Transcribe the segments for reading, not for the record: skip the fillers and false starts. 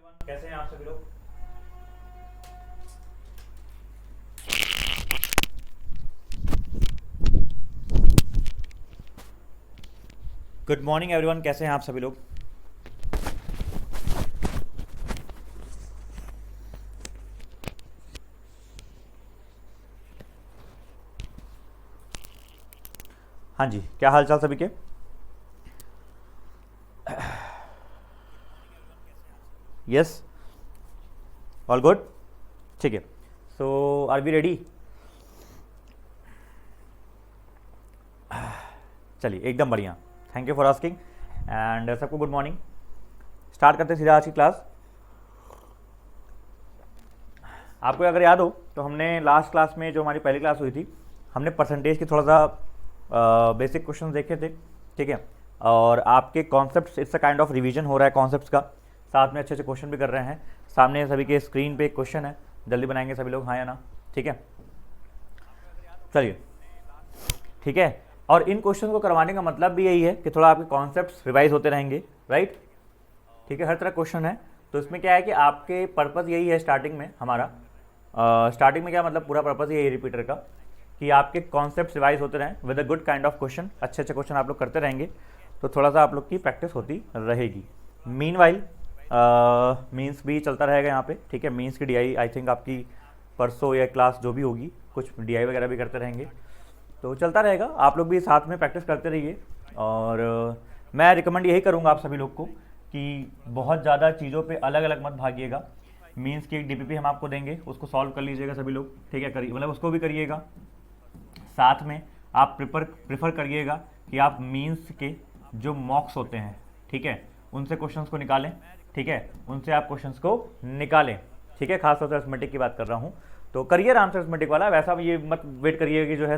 कैसे हैं आप सभी लोग। गुड मॉर्निंग एवरीवन, कैसे हैं आप सभी लोग। हाँ जी, क्या हाल चाल सभी के। Yes, all good. ठीक है, सो आर वी रेडी। चलिए एकदम बढ़िया, thank you for asking and सबको गुड मॉर्निंग। स्टार्ट करते हैं सीधा आज की क्लास। आपको अगर याद हो तो हमने लास्ट क्लास में जो हमारी पहली क्लास हुई थी, हमने परसेंटेज के थोड़ा सा बेसिक क्वेश्चन देखे थे, ठीक है। और आपके concepts, it's a kind of revision हो रहा है कॉन्सेप्ट्स का, साथ में अच्छे अच्छे क्वेश्चन भी कर रहे हैं। सामने सभी के स्क्रीन पे एक क्वेश्चन है, जल्दी बनाएंगे सभी लोग, हाँ या ना, ठीक है। चलिए ठीक है, और इन क्वेश्चन को करवाने का मतलब भी यही है कि थोड़ा आपके कॉन्सेप्ट्स रिवाइज होते रहेंगे, राइट। ठीक है, हर तरह क्वेश्चन है, तो इसमें क्या है कि आपके पर्पज़ यही है स्टार्टिंग में हमारा, स्टार्टिंग में क्या मतलब पूरा पर्पज़ यही है रिपीटर का, कि आपके कॉन्सेप्ट रिवाइज होते रहें with a good kind of question. अच्छे अच्छे क्वेश्चन आप लोग करते रहेंगे तो थोड़ा सा आप लोग की प्रैक्टिस होती रहेगी। मीनवाइल मीन्स भी चलता रहेगा यहाँ पे, ठीक है। मीन्स की डीआई आई थिंक आपकी परसों या क्लास जो भी होगी, कुछ डीआई वगैरह भी करते रहेंगे, तो चलता रहेगा। आप लोग भी साथ में प्रैक्टिस करते रहिए। और मैं रिकमेंड यही करूँगा आप सभी लोग को कि बहुत ज़्यादा चीज़ों पे अलग अलग मत भागिएगा। मीन्स की एक डीपीपी हम आपको देंगे, उसको सॉल्व कर लीजिएगा सभी लोग, ठीक है। करिए, मतलब उसको भी करिएगा। साथ में आप प्रेफर करिएगा कि आप मीन्स के जो मॉक्स होते हैं, ठीक है, उनसे क्वेश्चंस को निकालें, ठीक है, उनसे आप क्वेश्चंस को निकालें, ठीक है। खासतौर से अरिथमेटिक की बात कर रहा हूँ, तो करिए आराम से अरिथमेटिक वाला। वैसा भी ये मत वेट करिए कि जो है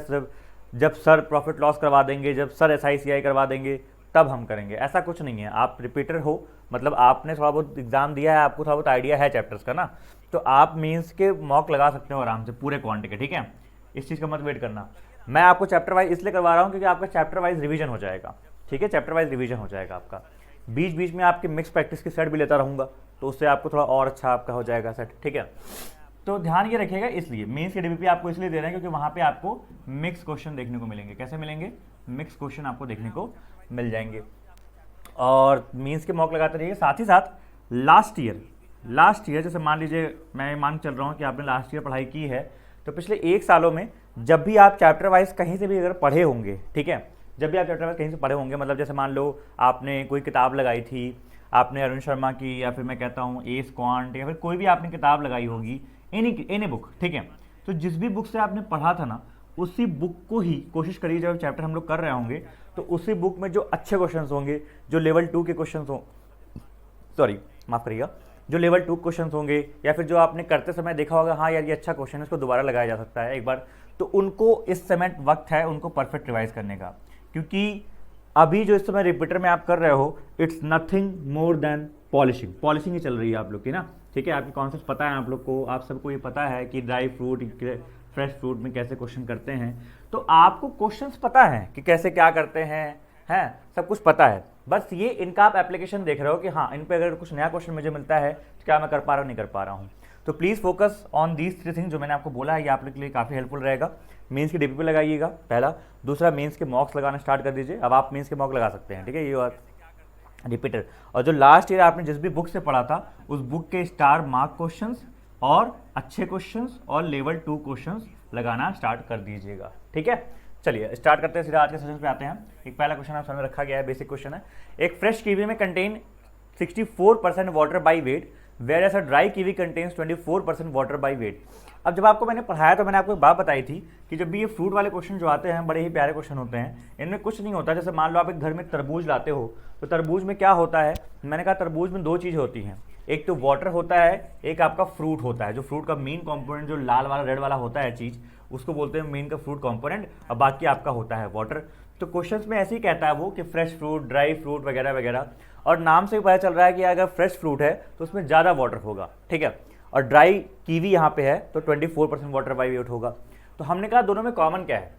जब सर प्रॉफिट लॉस करवा देंगे, जब सर SICI करवा देंगे तब हम करेंगे, ऐसा कुछ नहीं है। आप रिपीटर हो, मतलब आपने थोड़ा बहुत एग्जाम दिया है, आपको थोड़ा बहुत आइडिया है चैप्टर्स का ना, तो आप मीन्स के मॉक लगा सकते हो आराम से पूरे क्वांटिटी के, ठीक है। इस चीज़ का मत वेट करना। मैं आपको चैप्टर वाइज इसलिए करवा रहा हूँ क्योंकि आपका चैप्टर वाइज रिवीजन हो जाएगा, ठीक है। चैप्टर वाइज रिवीजन हो जाएगा आपका। बीच बीच में आपके मिक्स प्रैक्टिस की सेट भी लेता रहूँगा, तो उससे आपको थोड़ा और अच्छा आपका हो जाएगा सेट, ठीक है। तो ध्यान ये रखिएगा, इसलिए मेंस के डीबीपी आपको इसलिए दे रहे हैं क्योंकि वहाँ पे आपको मिक्स क्वेश्चन देखने को मिलेंगे। कैसे मिलेंगे? मिक्स क्वेश्चन आपको देखने को मिल जाएंगे। और मीन्स के मॉक लगाते रहिए। साथ ही साथ लास्ट ईयर जैसे मान लीजिए, मैं मान चल रहा हूँ कि आपने लास्ट ईयर पढ़ाई की है, तो पिछले 1 सालों में जब भी आप चैप्टर वाइज कहीं से भी अगर पढ़े होंगे, ठीक है, जब भी आप चैप्टर वाइज कहीं से पढ़े होंगे, मतलब जैसे मान लो आपने कोई किताब लगाई थी, आपने अरुण शर्मा की, या फिर मैं कहता हूँ एस क्वांट, या फिर कोई भी आपने किताब लगाई होगी, एनी बुक, ठीक है। तो जिस भी बुक से आपने पढ़ा था ना, उसी बुक को ही कोशिश करिए, जब चैप्टर हम लोग कर रहे होंगे तो उसी बुक में जो अच्छे क्वेश्चन होंगे, जो लेवल 2 के क्वेश्चन हो, सॉरी माफ करिएगा, जो लेवल 2 क्वेश्चन होंगे, या फिर जो आपने करते समय देखा होगा हाँ यार ये अच्छा क्वेश्चन है, इसको दोबारा लगाया जा सकता है एक बार, तो उनको इस समय वक्त है उनको परफेक्ट रिवाइज करने का। क्योंकि अभी जो इस समय रिपीटर में आप कर रहे हो, it's nothing more than polishing ही चल रही है आप लोग की ना, ठीक है। आपके कॉन्सेप्ट पता है आप लोग को, आप सबको ये पता है कि ड्राई फ्रूट, फ्रेश फ्रूट में कैसे क्वेश्चन करते हैं, तो आपको क्वेश्चंस पता है कि कैसे क्या करते हैं सब कुछ पता है। बस ये इनका आप एप्लीकेशन देख रहे हो कि हाँ इन पे अगर कुछ नया क्वेश्चन मुझे मिलता है तो क्या मैं कर पा रहा हूँ, नहीं कर पा रहा हूँ। तो please focus on these 3 things जो मैंने आपको बोला है, ये आप लोग के लिए काफ़ी हेल्पफुल रहेगा। मेंस की डीपीपी लगाइएगा पहला, दूसरा मेंस के मॉक्स लगाना स्टार्ट कर दीजिए। अब आप मेंस के मॉक लगा सकते हैं, ठीक है, ये बात रिपीटर। और जो लास्ट ईयर आपने जिस भी बुक से पढ़ा था, उस बुक के स्टार मार्क क्वेश्चंस और अच्छे क्वेश्चंस और लेवल 2 क्वेश्चंस लगाना स्टार्ट कर दीजिएगा, ठीक है। चलिए स्टार्ट करते हैं, सीधा आज के सेशन पे आते हैं। एक पहला क्वेश्चन आप सामने रखा गया है, बेसिक क्वेश्चन है। एक फ्रेश कीवी में contain 64% water by weight, where as a dry kiwi contains 24% water by weight. अब जब आपको मैंने पढ़ाया तो मैंने आपको एक बात बताई थी कि जब भी ये फ्रूट वाले क्वेश्चन जो आते हैं, बड़े ही प्यारे क्वेश्चन होते हैं, इनमें कुछ नहीं होता। जैसे मान लो आप एक घर में तरबूज लाते हो, तो तरबूज में क्या होता है, मैंने कहा तरबूज में 2 चीज़ होती हैं, एक तो वाटर होता है, एक आपका फ्रूट होता है। जो फ्रूट का मेन कंपोनेंट जो लाल वाला रेड वाला होता है चीज़, उसको बोलते हैं मेन का फ्रूट कंपोनेंट, और बाकी आपका होता है वाटर। तो क्वेश्चंस में ऐसे ही कहता है वो कि फ्रेश फ्रूट, ड्राई फ्रूट वगैरह वगैरह, और नाम से ही पता चल रहा है कि अगर फ्रेश फ्रूट है तो उसमें ज़्यादा वाटर होगा, ठीक है। और ड्राई कीवी यहाँ पे है तो 24% वाटर बाई वेट होगा। तो हमने कहा दोनों में कॉमन क्या है,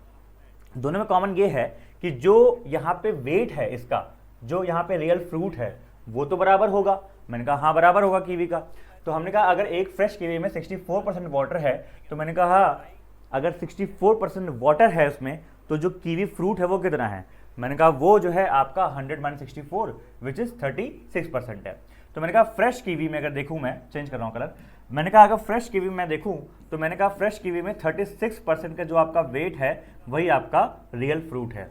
दोनों में कॉमन ये है कि जो यहाँ पे वेट है इसका, जो यहाँ पे रियल फ्रूट है वो तो बराबर होगा, मैंने कहा हाँ बराबर होगा कीवी का। तो हमने कहा अगर एक फ्रेश कीवी में 64% वाटर है, तो मैंने कहा अगर 64% वाटर है उसमें, तो जो कीवी फ्रूट है वो कितना है? मैंने कहा वो जो है आपका 100 - 64 विच इज 36% है। तो मैंने कहा फ्रेश कीवी में अगर देखूं, मैं चेंज कर रहा हूं कलर, मैंने कहा अगर फ्रेश कीवी में देखूं तो मैंने कहा फ्रेश कीवी में 36% का जो आपका वेट है वही आपका रियल फ्रूट है।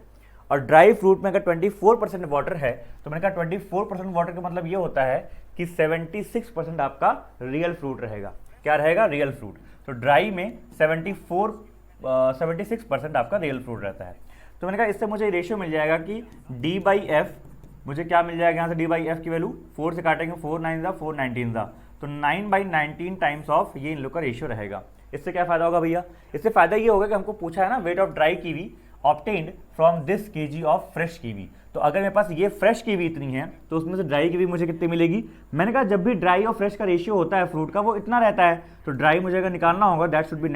और ड्राई फ्रूट में अगर 24% वाटर है, तो मैंने कहा 24% वाटर का मतलब ये होता है कि 76% आपका रियल फ्रूट रहेगा। क्या रहेगा? Real fruit. तो ड्राई में 76% आपका रियल फ्रूट रहता है। तो मैंने कहा इससे मुझे रेशियो मिल जाएगा कि D/F, मुझे क्या मिल जाएगा यहाँ से D/F की वैल्यू 4 से काटेंगे, 4 9 ज़ा 4 19 ज़ा, तो 9/19 टाइम्स ऑफ ये इन लोग का रेशियो रहेगा। इससे क्या फायदा होगा भैया? इससे फायदा ये होगा कि हमको पूछा है ना weight of dry kiwi obtained from this KG of fresh kiwi. तो अगर मेरे पास ये फ्रेश कीवी इतनी है तो उसमें से ड्राई कीवी मुझे कितनी मिलेगी? मैंने कहा जब भी ड्राई और फ्रेश का रेशियो होता है फ्रूट का वो इतना रहता है, तो ड्राई मुझे अगर निकालना होगा दैट शुड बी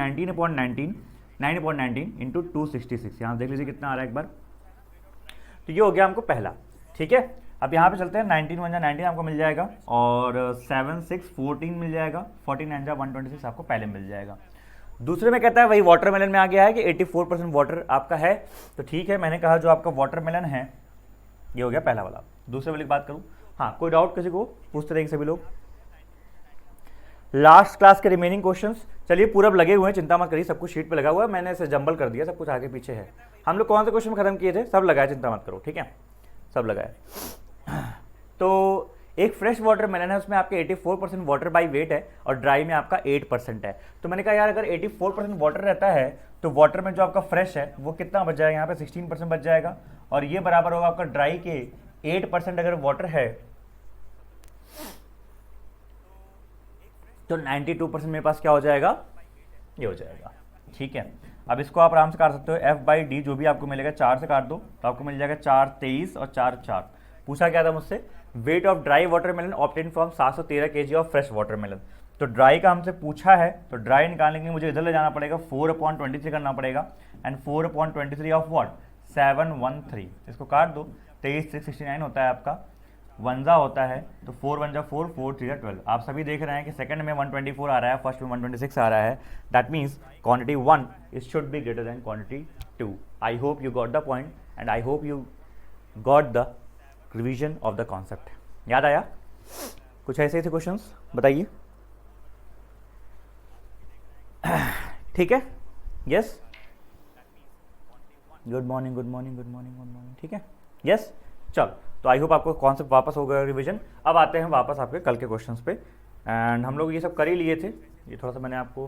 19/19 इंटू 266। यहाँ देख लीजिए कितना आ रहा है एक बार। तो ये हो गया हमको पहला। ठीक है, अब यहाँ पे चलते हैं। 19 1 19 आपको मिल जाएगा, और 7 6 14 मिल जाएगा, 14 9 126 आपको पहले मिल जाएगा। दूसरे में कहता है वही वाटरमेलन में आ गया है कि 84% वाटर आपका है। तो ठीक है, मैंने कहा जो आपका वाटरमेलन है ये हो गया पहला वाला। दूसरे वाली की बात करूँ, हाँ कोई डाउट किसी को पूछते रहेंगे सभी लोग। लास्ट क्लास के रिमेनिंग क्वेश्चंस चलिए पूरब लगे हुए हैं, चिंता मत करिए, सब कुछ शीट पे लगा हुआ है, मैंने इसे जंबल कर दिया, सब कुछ आगे पीछे है। हम लोग कौन से क्वेश्चन खत्म किए थे? सब लगा है, चिंता मत करो, ठीक है, सब लगा है। तो एक फ्रेश वाटर मेलन है, उसमें आपके 84% वाटर बाई वेट है और ड्राई में आपका 8% है। तो मैंने कहा यार अगर 84% वाटर रहता है तो वाटर में जो आपका फ्रेश है वो कितना बच जाएगा? यहाँ पे 16% बच जाएगा, और ये बराबर होगा आपका ड्राई के 8% अगर वाटर है तो 92% मेरे पास क्या हो जाएगा? ये हो जाएगा। ठीक है, अब इसको आप आराम से काट सकते हो, F/D जो भी आपको मिलेगा 4 से काट दो तो आपको मिल जाएगा 4 23 और 4 4। पूछा क्या था मुझसे? Weight of dry watermelon obtain from 713 kg of fresh watermelon. तो ड्राई का हमसे पूछा है, तो ड्राई निकालने के लिए मुझे इधर ले जाना पड़ेगा, 4/23 करना पड़ेगा, एंड 4/23 ऑफ व्हाट? 713। इसको काट दो, 23 6 69 होता है आपका, 1 जा होता है, तो 4 1 जा 4 4 3 जा 12। आप सभी देख रहे हैं कि सेकंड में 124 आ रहा है, फर्स्ट में 126 आ रहा है। That means quantity 1 is should be greater than quantity 2। I hope you got the point and I hope you got the revision of the concept. याद आया? कुछ ऐसे थे क्वेश्चंस, बताइए। ठीक है, yes, good morning good morning good morning good morning. ठीक है, यस, चल, तो आई होप आपको कॉन्सेप्ट वापस हो गया रिवीजन। अब आते हैं वापस आपके कल के क्वेश्चंस पे, एंड हम लोग ये सब कर ही लिए थे। ये थोड़ा सा मैंने आपको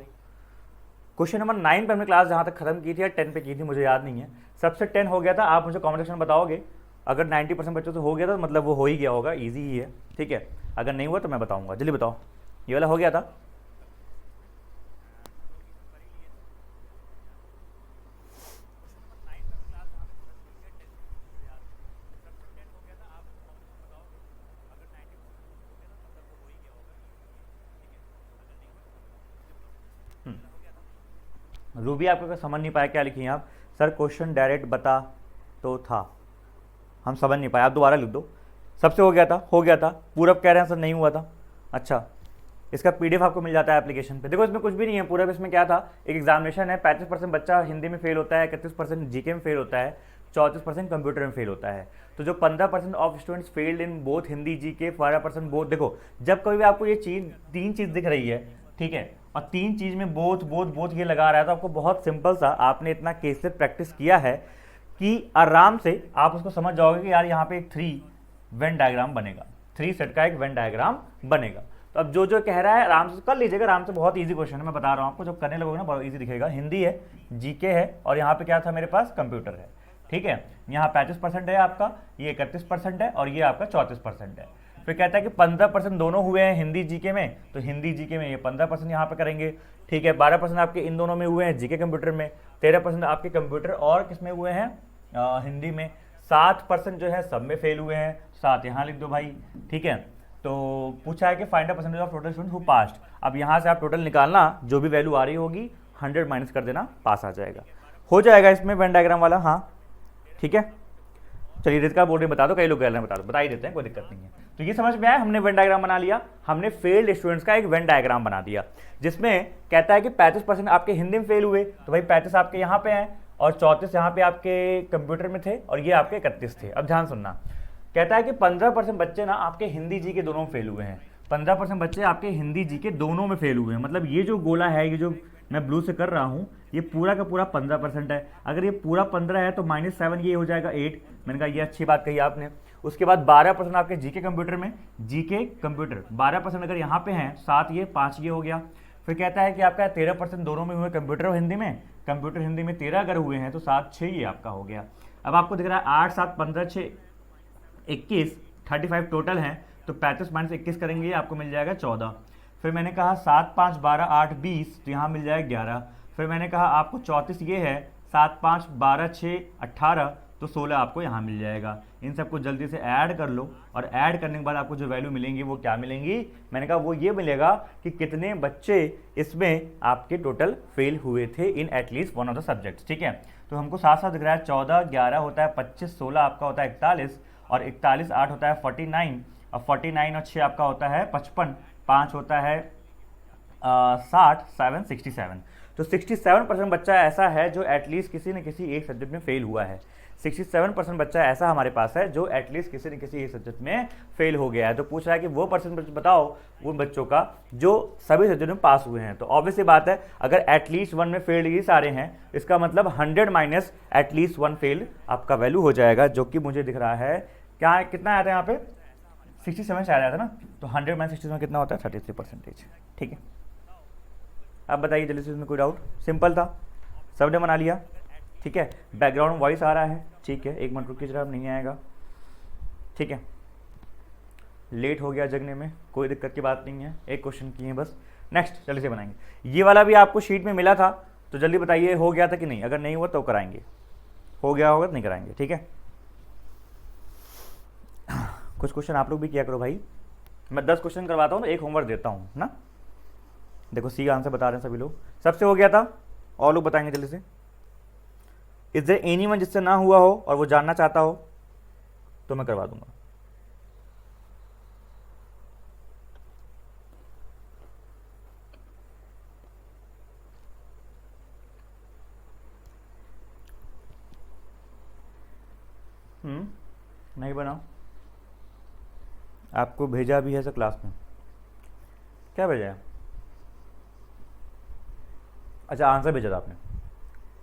क्वेश्चन नंबर 9 पे हमने क्लास जहाँ तक खत्म की थी या 10 पे की थी मुझे याद नहीं है। सबसे 10 हो गया था, आप मुझे कमेंट सेक्शन में बताओगे। अगर 90% बच्चों से हो गया था मतलब वो हो ही गया होगा, ईजी ही है। ठीक है, अगर नहीं हुआ तो मैं बताऊंगा, जल्दी बताओ। ये वाला हो गया था? रूबी आपको समझ नहीं पाया, क्या लिखी आप? सर क्वेश्चन डायरेक्ट बता तो था, हम समझ नहीं पाए, आप दोबारा लिख दो। सबसे हो गया था, हो गया था। पूरब कह रहे हैं सर नहीं हुआ था। अच्छा, इसका PDF आपको मिल जाता है एप्लीकेशन पे। देखो इसमें कुछ भी नहीं है, पूरब इसमें क्या था, एक एग्जामिनेशन है, 35% बच्चा हिंदी में फेल होता है, 31% GK में फेल होता है, 34% कंप्यूटर में फेल होता है। तो जो 15% of students failed in both Hindi GK, 12% both. देखो जब कभी भी आपको ये चीज़ 3 चीज़ दिख रही है, ठीक है, और 3 चीज़ में बोथ बोथ बोथ ये लगा रहा है, तो आपको बहुत सिंपल सा, आपने इतना केसलेस प्रैक्टिस किया है कि आराम से आप उसको समझ जाओगे कि यार यहाँ पे एक 3 वेन डायग्राम बनेगा, 3 सेट का एक वेन डायग्राम बनेगा। तो अब जो जो कह रहा है आराम से कर लीजिएगा, आराम से, बहुत इजी क्वेश्चन है, मैं बता रहा हूँ आपको, जब करने लगोगे ना बहुत इजी दिखेगा। हिंदी है, GK है, और यहाँ पे क्या था मेरे पास? कंप्यूटर है। ठीक है, यहाँ 35% है आपका, ये 31% है, और ये आपका 34% है। फिर कहता है कि 15% दोनों हुए हैं हिंदी GK में, तो हिंदी GK में ये 15% यहाँ पे करेंगे। ठीक है, 12% आपके इन दोनों में हुए हैं GK कंप्यूटर में, 13% आपके कंप्यूटर और किसमें हुए हैं? हिंदी में। 7% जो है सब में फेल हुए हैं, 7 यहाँ लिख दो भाई। ठीक है, तो पूछा है कि find the percentage of total student who passed. अब यहाँ से आप टोटल निकालना, जो भी वैल्यू आ रही होगी 100 माइनस कर देना, पास आ जाएगा, हो जाएगा इसमें वेन डायग्राम वाला। हाँ ठीक है, चलिए रितिका बोल रही बता दो, कई लोग कह रहे हैं बता दो, बता ही देते हैं, कोई दिक्कत नहीं है। तो ये समझ में आया, हमने वेन डायग्राम बना लिया, हमने फेल्ड स्टूडेंट्स का एक वेन डायग्राम बना दिया, जिसमें कहता है कि 35% आपके हिंदी में फेल हुए, तो भाई 35 आपके यहाँ पे हैं और 34 यहाँ पे आपके कंप्यूटर में थे और ये आपके 31 थे। अब ध्यान सुनना, कहता है कि 15% बच्चे ना आपके हिंदी जी के दोनों में फेल हुए हैं, 15% बच्चे आपके हिंदी जी के दोनों में फेल हुए हैं। मतलब ये जो गोला है, ये जो मैं ब्लू से कर रहा हूँ, ये पूरा का पूरा 15% है। अगर ये पूरा 15 है तो -7 ये हो जाएगा 8। मैंने कहा ये अच्छी बात कही आपने। उसके बाद 12% आपके जीके कंप्यूटर में, जीके कंप्यूटर 12% अगर यहाँ पे हैं, 7 ये 5 ये हो गया। फिर कहता है कि आपका 13% दोनों में हुए, कंप्यूटर और हिंदी में, कंप्यूटर हिंदी में 13 अगर हुए हैं तो 7 6 ये आपका हो गया। अब आपको दिख रहा है 8 7 15 6 21 35 टोटल हैं, तो 35 - 21 करेंगे आपको मिल जाएगा 14। फिर मैंने कहा 7 5 12 8 20, तो यहाँ मिल जाएगा 11। फिर मैंने कहा आपको 34 ये है, 7 5 12 6 18, तो 16 आपको यहाँ मिल जाएगा। इन सबको जल्दी से ऐड कर लो और ऐड करने के बाद आपको जो वैल्यू मिलेंगी वो क्या मिलेंगी, मैंने कहा वो ये मिलेगा कि कितने बच्चे इसमें आपके टोटल फेल हुए थे in at least one of the subjects. ठीक है, तो हमको साथ साथ दिख रहा है 14 11 होता है 25, 16 आपका होता है 41, और 41 8 होता है 49, और 49 और 6 आपका होता है 55, 5 होता है 60, 7 67। तो 67% बच्चा ऐसा है जो एटलीस्ट किसी न किसी एक सब्जेक्ट में फेल हुआ है। 67% बच्चा ऐसा हमारे पास है जो एटलीस्ट किसी न किसी एक सब्जेक्ट में फेल हो गया है। तो पूछ रहा है कि वो परसेंटेज बताओ उन बच्चों का जो सभी सब्जेक्ट में पास हुए हैं। तो ऑब्वियस बात है, अगर एटलीस्ट 1 में फेल्ड ये सारे हैं, इसका मतलब 100 माइनस एटलीस्ट 1 फेल्ड आपका वैल्यू हो जाएगा, जो कि मुझे दिख रहा है क्या, कितना आया था यहाँ पे 67 शायद आया था ना। तो 100 - 67 कितना होता है 33%। ठीक है, अब बताइए जल्दी से, इसमें कोई डाउट? सिंपल था, सबने बना लिया। ठीक है, बैकग्राउंड वॉइस आ रहा है, ठीक है, एक मिनट रुकिए जरा, नहीं आएगा। ठीक है, लेट हो गया जगने में, कोई दिक्कत की बात नहीं है, एक क्वेश्चन किए हैं बस। नेक्स्ट जल्दी से बनाएंगे। ये वाला भी आपको शीट में मिला था, तो जल्दी बताइए हो गया था कि नहीं, अगर नहीं हुआ तो कराएंगे, हो गया होगा तो नहीं कराएंगे। ठीक है, कुछ क्वेश्चन आप लोग भी किया करो भाई, मैं 10 क्वेश्चन करवाता हूँ तो एक होमवर्क देता हूँ ना। देखो सी आंसर बता रहे हैं सभी लोग, सबसे हो गया था, और लोग बताएंगे जल्दी से। इज देयर एनीवन जिससे ना हुआ हो और वो जानना चाहता हो तो मैं करवा दूंगा। नहीं बना, आपको भेजा भी है सर क्लास में, क्या भेजा है? अच्छा आंसर भेजा था आपने,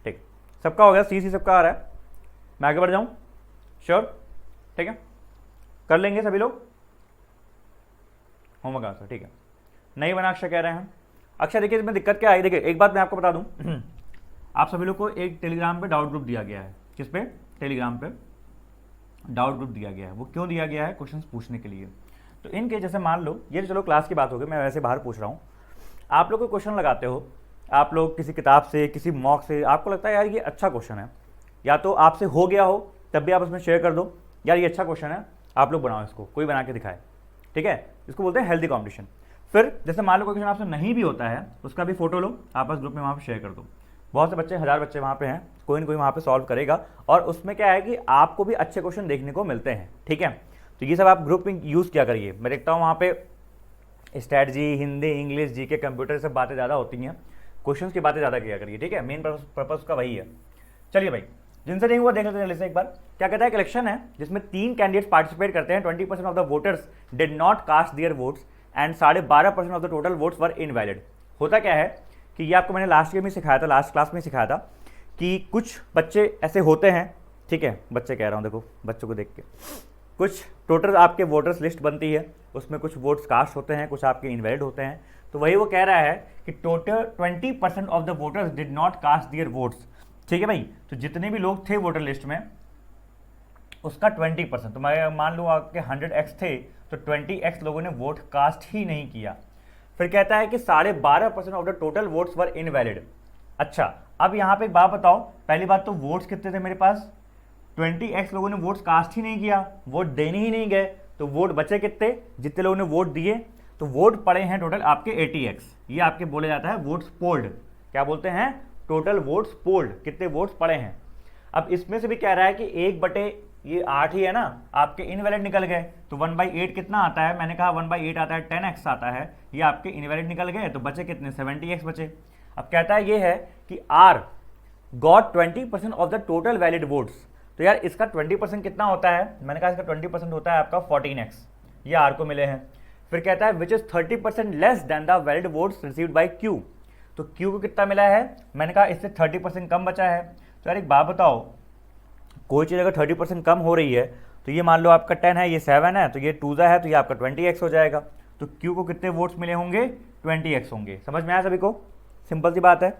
ठीक, सबका हो गया, सी सबका आ रहा है। मैं आगे बढ़ जाऊं? श्योर, ठीक है, कर लेंगे सभी लोग होमवर्क आंसर। ठीक है, नहीं बना अक्षय कह रहे हैं। अक्षय देखिए इसमें दिक्कत क्या आई, देखिए एक बात मैं आपको बता दूं, आप सभी लोग को एक टेलीग्राम पे डाउट ग्रुप दिया गया है। किस पे? टेलीग्राम पे डाउट ग्रुप दिया गया है। वो क्यों दिया गया है? क्वेश्चंस पूछने के लिए। तो इनके जैसे मान लो, ये चलो क्लास की बात हो गई, मैं वैसे बाहर पूछ रहा हूँ, आप लोग को क्वेश्चन लगाते हो, आप लोग किसी किताब से, किसी मॉक से, आपको लगता है यार ये अच्छा क्वेश्चन है, या तो आपसे हो गया हो तब भी आप उसमें शेयर कर दो, यार ये अच्छा क्वेश्चन है, आप लोग बनाओ इसको, कोई बना के दिखाए। ठीक है, इसको बोलते हैं हेल्दी कॉम्पिटिशन। फिर जैसे मान लो क्वेश्चन आपसे नहीं भी होता है, उसका भी फोटो लो, आपस ग्रुप में वहाँ पर शेयर कर दो। बहुत से बच्चे, 1000 बच्चे वहाँ पे हैं, कोई ना कोई वहाँ पे सॉल्व करेगा, और उसमें क्या है कि आपको भी अच्छे क्वेश्चन देखने को मिलते हैं। ठीक है, तो ये सब आप ग्रुप में यूज़ क्या करिए। मैं देखता हूँ वहाँ पे strategy, Hindi, English, GK, computer सब बातें ज़्यादा होती हैं, क्वेश्चन की बातें ज़्यादा किया करिए। ठीक है, मेन पर्पज़ का वही है। चलिए भाई, जिनसे नहीं हुआ देख लेते हैं एक बार। क्या कहता है? एक इलेक्शन है जिसमें 3 कैंडिडेट्स पार्टिसिपेट करते हैं, 20% of the voters did not cast their votes and 12.5% of the total votes were invalid. होता क्या है कि ये आपको मैंने लास्ट ईयर में सिखाया था, लास्ट क्लास में सिखाया था कि कुछ बच्चे ऐसे होते हैं, ठीक है, बच्चे कह रहा हूँ, देखो बच्चों को देख के, कुछ टोटल आपके वोटर्स लिस्ट बनती है, उसमें कुछ वोट्स कास्ट होते हैं, कुछ आपके इनवैलिड होते हैं। तो वही वो कह रहा है कि total 20% of the voters did not cast their votes. ठीक है भाई, तो जितने भी लोग थे वोटर लिस्ट में उसका 20%, तो मैं मान लूँ आपके 100x थे, तो 20x लोगों ने वोट कास्ट ही नहीं किया। फिर कहता है कि 12.5% of the total votes were invalid. अच्छा, अब यहाँ पे एक बात बताओ, पहली बात तो वोट्स कितने थे मेरे पास? 20x लोगों ने वोट्स कास्ट ही नहीं किया, वोट देने ही नहीं गए, तो वोट बचे कितने? जितने लोगों ने वोट दिए, तो वोट पड़े हैं टोटल आपके 80x। ये आपके बोले जाता है वोट्स पोल्ड। क्या बोलते हैं? टोटल वोट्स पोल्ड, कितने वोट्स पड़े हैं। अब इसमें से भी कह रहा है कि 1/, ये 8 ही है ना, आपके इनवैलिड निकल गए, तो 1/8 कितना आता है, मैंने कहा 1/8 आता है 10x आता है, ये आपके इनवैलिड निकल गए, तो बचे कितने 70x बचे। अब कहता है ये है कि R got 20% of the total valid votes, तो यार इसका 20% कितना होता है, मैंने कहा इसका 20% होता है आपका 14x, ये R को मिले हैं। फिर कहता है which is 30% less than the valid votes received by Q, तो Q को कितना मिला है, मैंने कहा इससे 30% कम बचा है। तो यार एक बात बताओ, कोई चीज़ अगर 30% कम हो रही है, तो ये मान लो आपका 10 है, ये 7 है, तो ये 2 है, तो ये आपका 20x हो जाएगा। तो Q को कितने वोट्स मिले होंगे, 20x होंगे। समझ में आया सभी को, सिंपल सी बात है।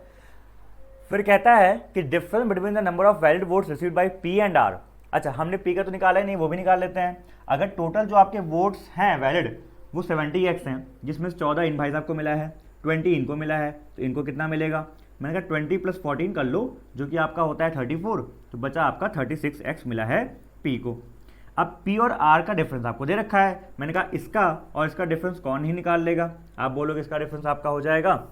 फिर कहता है कि difference between the number of valid votes received by P and R। अच्छा, हमने P का तो निकाला ही नहीं, वो भी निकाल लेते हैं। अगर टोटल जो आपके वोट्स हैं वैलिड वो 70x हैं, जिसमें से 14 इन भाई साहब को मिला है, 20 इनको मिला है, तो इनको कितना मिलेगा, मैंने कहा 20 + 14 कर लो, जो कि आपका होता है 34, तो बचा आपका 36x मिला है P को। अब P और R का डिफरेंस आपको दे रखा है, मैंने कहा इसका और इसका डिफरेंस कौन ही निकाल लेगा, आप बोलोगे इसका डिफरेंस आपका हो जाएगा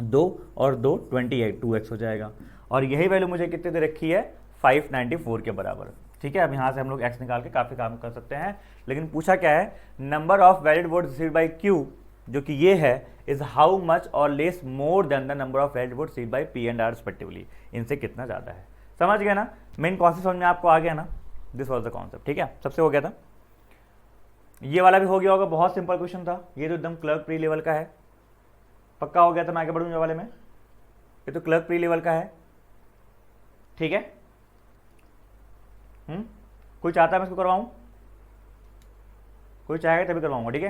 2 और 2 2x हो जाएगा, और यही वैल्यू मुझे कितने दे रखी है 594 के बराबर। ठीक है, अब यहाँ से हम लोग x निकाल के काफ़ी काम कर सकते हैं, लेकिन पूछा क्या है, number of valid votes received by Q, जो कि ये है, इज हाउ मच और less more than the number of valid votes received by P and R respectively, इनसे कितना ज़्यादा है। समझ गए ना, मेन कॉन्सेप्ट समझ में आपको आ गया ना, दिस वॉज द कॉन्सेप्ट। ठीक है, सबसे हो गया था, ये वाला भी हो गया होगा, बहुत सिंपल क्वेश्चन था, ये तो एकदम क्लर्क प्री लेवल का है, पक्का हो गया था। मैं आगे बढ़ूंगा वाले में, ये तो क्लर्क प्री लेवल का है। ठीक है, कोई चाहता है मैं इसको करवाऊं, कोई चाहेगा तभी करवाऊंगा। ठीक है,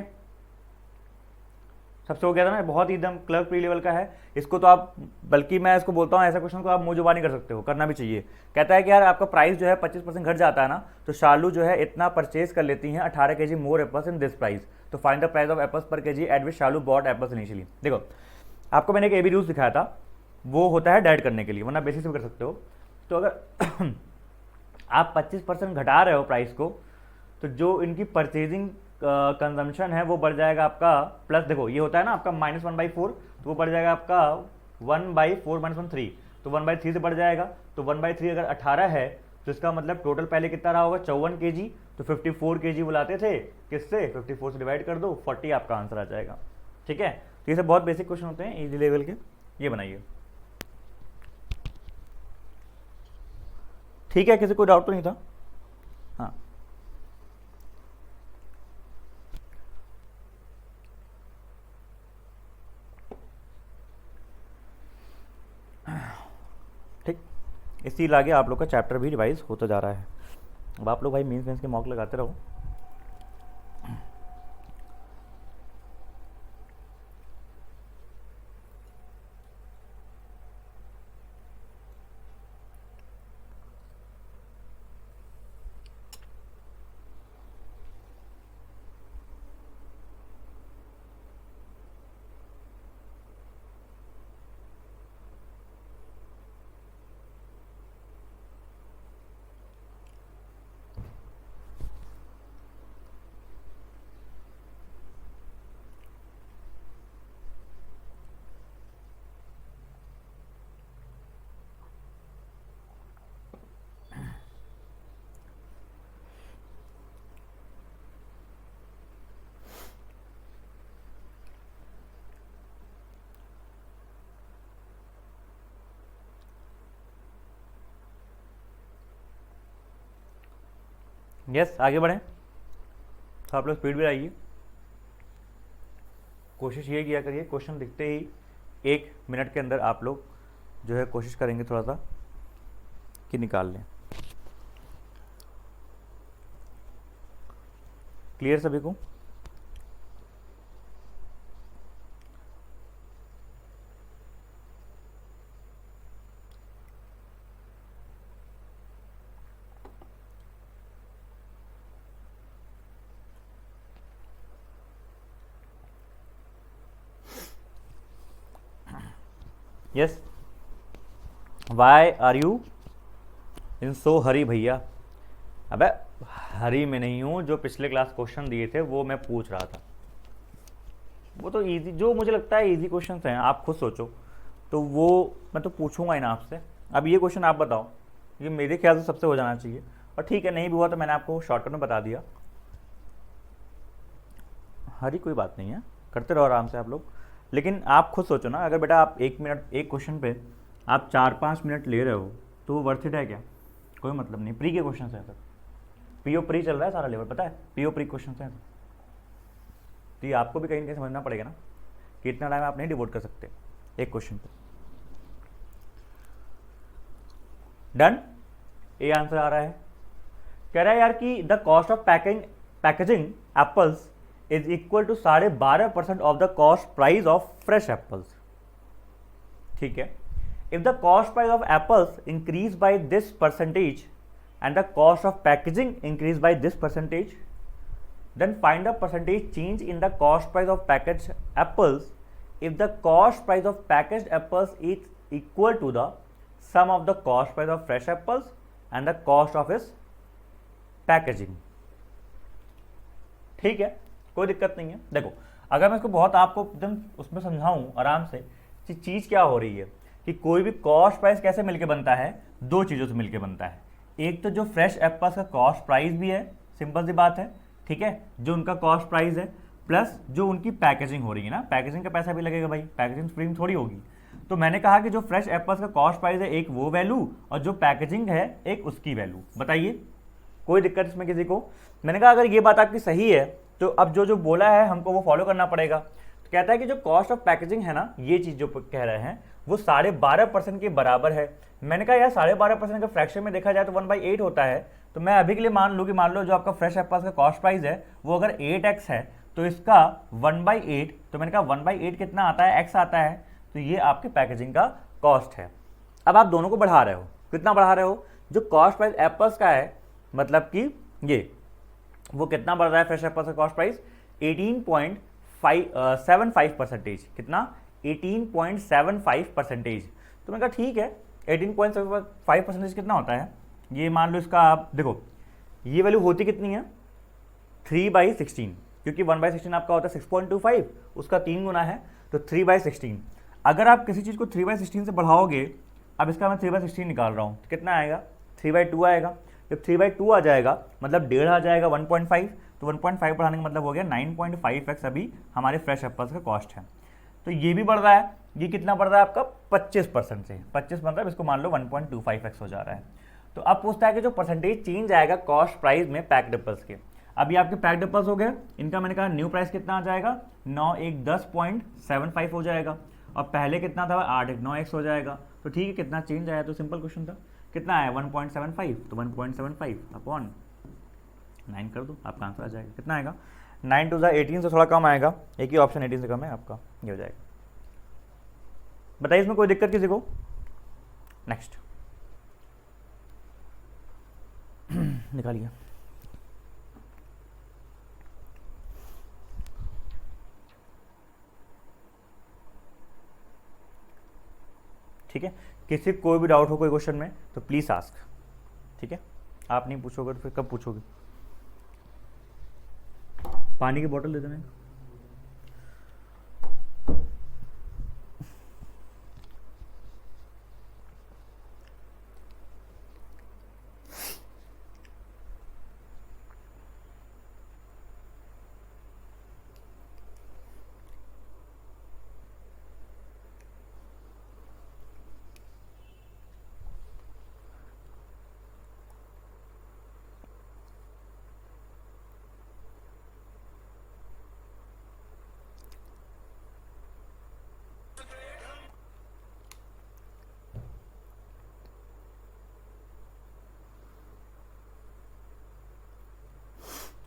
सबसे हो गया था ना, बहुत ही एकदम क्लर्क प्री लेवल का है। इसको तो आप, बल्कि मैं इसको बोलता हूँ ऐसा क्वेश्चन को आप मुंह जुबानी कर सकते हो, करना भी चाहिए। कहता है कि यार आपका प्राइस जो है 25% घट जाता है ना, तो शालू जो है इतना परचेज कर लेती हैं 18 kg more apples in this price, तो find the price of apples per kg at which Shalu bought apples initially. देखो, आपको मैंने एक AB रूल्स दिखाया था, वो होता है डाइट करने के लिए, वरना बेसिस भी कर सकते हो। तो अगर आप 25% घटा रहे हो प्राइस को, तो जो इनकी परचेजिंग कंजम्पशन है वो बढ़ जाएगा आपका, प्लस देखो ये होता है ना आपका -1/4, तो वो बढ़ जाएगा आपका 1/4 - 3, तो 1/3 से बढ़ जाएगा। तो 1/3 अगर 18 है, तो इसका मतलब टोटल पहले कितना रहा होगा 54 kg, तो 54 kg बुलाते थे, किससे 54 से डिवाइड कर दो, 40 आपका आंसर आ जाएगा। ठीक है, तो ये सब बहुत बेसिक क्वेश्चन होते हैं इजी लेवल के, ये बनाइए। ठीक है, किसी को डाउट तो नहीं था? हाँ, ठीक, इसी लागे आप लोग का चैप्टर भी रिवाइज होता जा रहा है। अब आप लोग भाई मेंस के मॉक लगाते रहो। यस, आगे बढ़ें, तो आप लोग स्पीड भी आइए, कोशिश ये किया करिए, क्वेश्चन दिखते ही 1 मिनट के अंदर आप लोग जो है कोशिश करेंगे थोड़ा सा कि निकाल लें। क्लियर सभी को? Yes, why are you in so Hari भैया? अबे हरी में नहीं हूँ, जो पिछले क्लास क्वेश्चन दिए थे वो मैं पूछ रहा था, वो तो इजी, जो मुझे लगता है इजी क्वेश्चन हैं, आप खुद सोचो, तो वो मैं तो पूछूंगा ही ना आपसे। अब ये क्वेश्चन आप बताओ, ये मेरे ख्याल से सबसे हो जाना चाहिए, और ठीक है नहीं भी हुआ तो मैंने आपको शॉर्टकट में बता दिया। हरी कोई बात नहीं है, करते रहो आराम से आप लोग। लेकिन आप खुद सोचो ना, अगर बेटा आप 1 मिनट एक क्वेश्चन पे आप 4-5 मिनट ले रहे हो तो वो वर्थ इट है क्या? कोई मतलब नहीं। प्री के क्वेश्चन हैं सर, पीओ प्री चल रहा है सारा लेवल, पता है पीओ प्री क्वेश्चन हैं। तो ये आपको भी कहीं ना कहीं समझना पड़ेगा ना कि इतना टाइम आप नहीं डिवोट कर सकते एक क्वेश्चन पे। डन, ये आंसर आ रहा है। कह रहा है यार कि the cost of packaging apples is equal to 12.5% of the cost price of fresh apples. ठीक है, if the cost price of apples increase by this percentage and the cost of packaging increase by this percentage, then find the percentage change in the cost price of packaged apples if the cost price of packaged apples is equal to the sum of the cost price of fresh apples and the cost of its packaging। ठीक है, कोई दिक्कत नहीं है। देखो अगर मैं इसको बहुत आपको एकदम उसमें समझाऊं आराम से कि चीज़ क्या हो रही है कि कोई भी कॉस्ट प्राइस कैसे मिलके बनता है, दो चीज़ों से मिलके बनता है। एक तो जो फ्रेश एप्पल्स का कॉस्ट प्राइस भी है, सिंपल सी बात है, ठीक है, जो उनका कॉस्ट प्राइस है, प्लस जो उनकी पैकेजिंग हो रही है ना, पैकेजिंग का पैसा भी लगेगा भाई, पैकेजिंग फ्री थोड़ी होगी। तो मैंने कहा कि जो फ्रेश एप्पल्स का कॉस्ट प्राइस है एक वो वैल्यू और जो पैकेजिंग है एक उसकी वैल्यू। बताइए कोई दिक्कत इसमें किसी को? मैंने कहा अगर ये बात आपकी सही है तो अब जो जो बोला है हमको वो फॉलो करना पड़ेगा। तो कहता है कि जो कॉस्ट ऑफ पैकेजिंग है ना, ये चीज़ जो कह रहे हैं वो 12.5% के बराबर है। मैंने कहा यार 12.5% का फ्रैक्शन में देखा जाए तो 1/8 होता है। तो मैं अभी के लिए मान लूँ कि मान लो जो आपका फ्रेश एप्पल्स का कॉस्ट प्राइस है वो अगर 8x है तो इसका 1/8, तो मैंने कहा 1/8 कितना आता है, x आता है, तो ये आपके पैकेजिंग का कॉस्ट है। अब आप दोनों को बढ़ा रहे हो, कितना बढ़ा रहे हो? जो कॉस्ट प्राइस एप्पल्स का है मतलब कि ये वो कितना बढ़ रहा है फ्रेश एप्पल्स का कॉस्ट प्राइस? 18.75%। कितना? 18.75%। तो मैंने कहा ठीक है 18.75% कितना होता है? ये मान लो इसका आप देखो ये वैल्यू होती कितनी है? 3/16, क्योंकि 1/16 आपका होता है 6.25, उसका 3 गुना है तो 3/16। अगर आप किसी चीज़ को 3/16 से बढ़ाओगे, अब इसका मैं 3/16 निकाल रहा हूँ तो कितना आएगा? 3/2 आएगा। जब 3/2 आ जाएगा मतलब 1.5 आ जाएगा 1.5, तो 1.5 बढ़ाने का मतलब हो गया 9.5x अभी हमारे फ्रेश एप्पल्स का कॉस्ट है। तो ये भी बढ़ रहा है, ये कितना बढ़ रहा है आपका? 25% से 25 मतलब इसको मान लो 1.25x हो जा रहा है। तो अब पूछता है कि जो परसेंटेज चेंज आएगा कॉस्ट प्राइस में पैक्ड एप्पल्स के। अभी आपके पैक्ड एप्पल्स हो गए, इनका मैंने कहा न्यू प्राइस कितना आ जाएगा? 9×10.75 हो जाएगा, और पहले कितना था? 8×9x हो जाएगा। तो ठीक है, कितना चेंज आया? तो सिंपल क्वेश्चन था, कितना आया? 1.75, तो 1.75 अपॉन 9 कर दो, आपका आंसर आ जाएगा। कितना आएगा? 9 2 18 से थोड़ा कम आएगा, एक ही ऑप्शन 18 से कम है आपका, ये हो जाएगा। बताइए इसमें कोई दिक्कत किसी को? नेक्स्ट निकालिए। ठीक है, किसी कोई भी डाउट हो कोई क्वेश्चन में तो प्लीज आस्क। ठीक है, आप नहीं पूछोगे तो फिर कब पूछोगे? पानी की बोतल दे देना।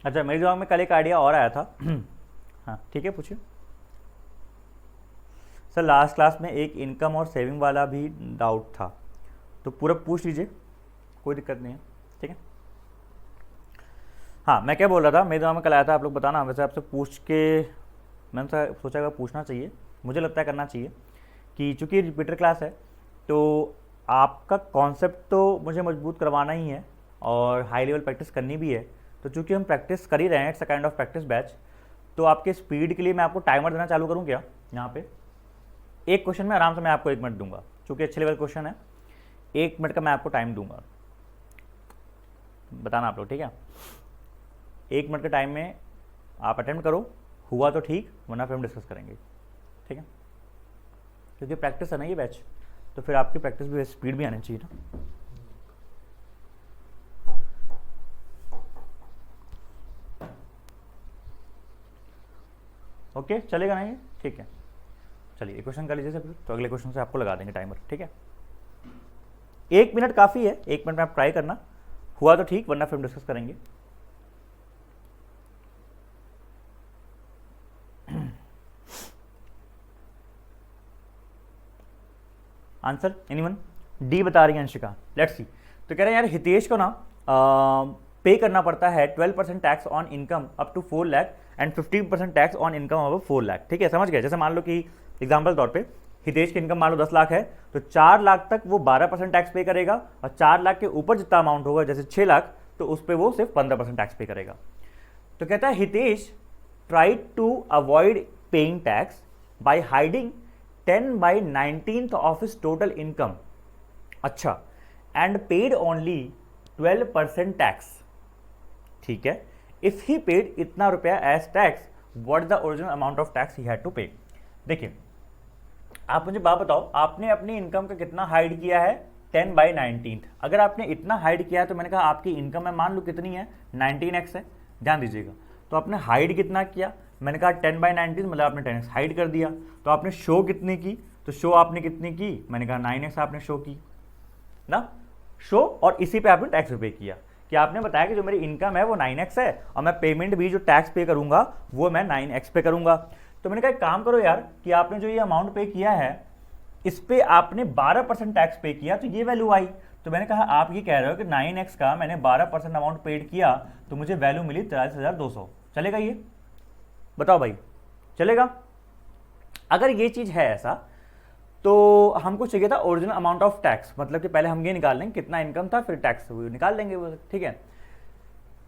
अच्छा, मेरे दिमाग में कल एक आइडिया और आया था। हाँ ठीक है, पूछिए सर। लास्ट क्लास में एक इनकम और सेविंग वाला भी डाउट था, तो पूरा पूछ लीजिए, कोई दिक्कत नहीं है। ठीक है, हाँ मैं क्या बोल रहा था, मेरे दिमाग में कल आया था, आप लोग बताना। वैसे आपसे पूछ के मैंने सोचा अगर पूछना चाहिए, मुझे लगता है करना चाहिए कि चूँकि रिपीटर क्लास है तो आपका कॉन्सेप्ट तो मुझे मजबूत करवाना ही है और हाई लेवल प्रैक्टिस करनी भी है। तो चूँकि हम प्रैक्टिस कर ही रहे हैं, it's a kind of practice batch, तो आपके स्पीड के लिए मैं आपको टाइमर देना चालू करूँ क्या? यहाँ पे एक क्वेश्चन में आराम से मैं आपको 1 मिनट दूंगा, चूँकि अच्छे लेवल क्वेश्चन है, 1 मिनट का मैं आपको टाइम दूंगा। बताना आप लोग, ठीक है। 1 मिनट के टाइम में आप अटेम्प्ट करो, हुआ तो ठीक, वरना फिर हम डिस्कस करेंगे, ठीक है। क्योंकि प्रैक्टिस है ना ये बैच, तो फिर आपकी प्रैक्टिस भी स्पीड भी आनी चाहिए ना। ओके चलेगा ना ये, ठीक है। चलिए एक क्वेश्चन कर लीजिए सब, तो अगले क्वेश्चन से आपको लगा देंगे टाइमर, ठीक है। 1 मिनट काफ़ी है, 1 मिनट में आप ट्राई करना, हुआ तो ठीक, वरना फिर हम डिस्कस करेंगे। Answer anyone? डी बता रही है अंशिका, लेट्स सी। तो कह रहे हैं यार हितेश को ना पे करना पड़ता है 12% tax on income up to 4 lakh and 15% tax on income above 4 lakh, ठीक है। समझ गए? जैसे मान लो कि एग्जाम्पल तौर पे हितेश की इनकम मान लो 10 लाख है, तो 4 लाख तक वो 12% टैक्स पे करेगा, और 4 लाख के ऊपर जितना अमाउंट होगा जैसे 6 लाख, तो उस पर वो सिर्फ 15% टैक्स पे करेगा। तो कहता है Hitesh tried to avoid paying tax by hiding 10/19 of his total income, अच्छा, एंड पेड ओनली 12% टैक्स, ठीक है। इफ ही पेड इतना रुपया as tax, what the original amount of tax he had to pay. देखिए आप मुझे बात बताओ, आपने अपनी इनकम का कितना हाइड किया है? 10/19। अगर आपने इतना हाइड किया है तो मैंने कहा आपकी इनकम है मान लो कितनी है, 19x है, ध्यान दीजिएगा। तो आपने हाइड कितना किया? मैंने कहा 10/19 मतलब आपने 10x हाइड कर दिया। तो आपने शो कितनी की? तो शो आपने कितनी की? मैंने कहा 9x आपने शो की ना, शो, और इसी पे आपने टैक्स पे किया कि आपने बताया कि जो मेरी इनकम है वो 9x है, और मैं पेमेंट भी जो टैक्स पे करूंगा वो मैं 9x पे करूंगा। तो मैंने कहा एक काम करो यार कि आपने जो ये अमाउंट पे किया है इस पे आपने 12% टैक्स पे किया, तो ये वैल्यू आई। तो मैंने कहा आप ये कह रहे हो कि 9x का मैंने 12% अमाउंट पेड किया तो मुझे वैल्यू मिली 43,200, चलेगा ये? बताओ भाई, चलेगा? अगर ये चीज है ऐसा तो हमको चाहिए था ओरिजिनल अमाउंट ऑफ टैक्स, मतलब कि पहले हम ये निकाल लेंगे कितना इनकम था, फिर टैक्स निकाल लेंगे वो, ठीक है।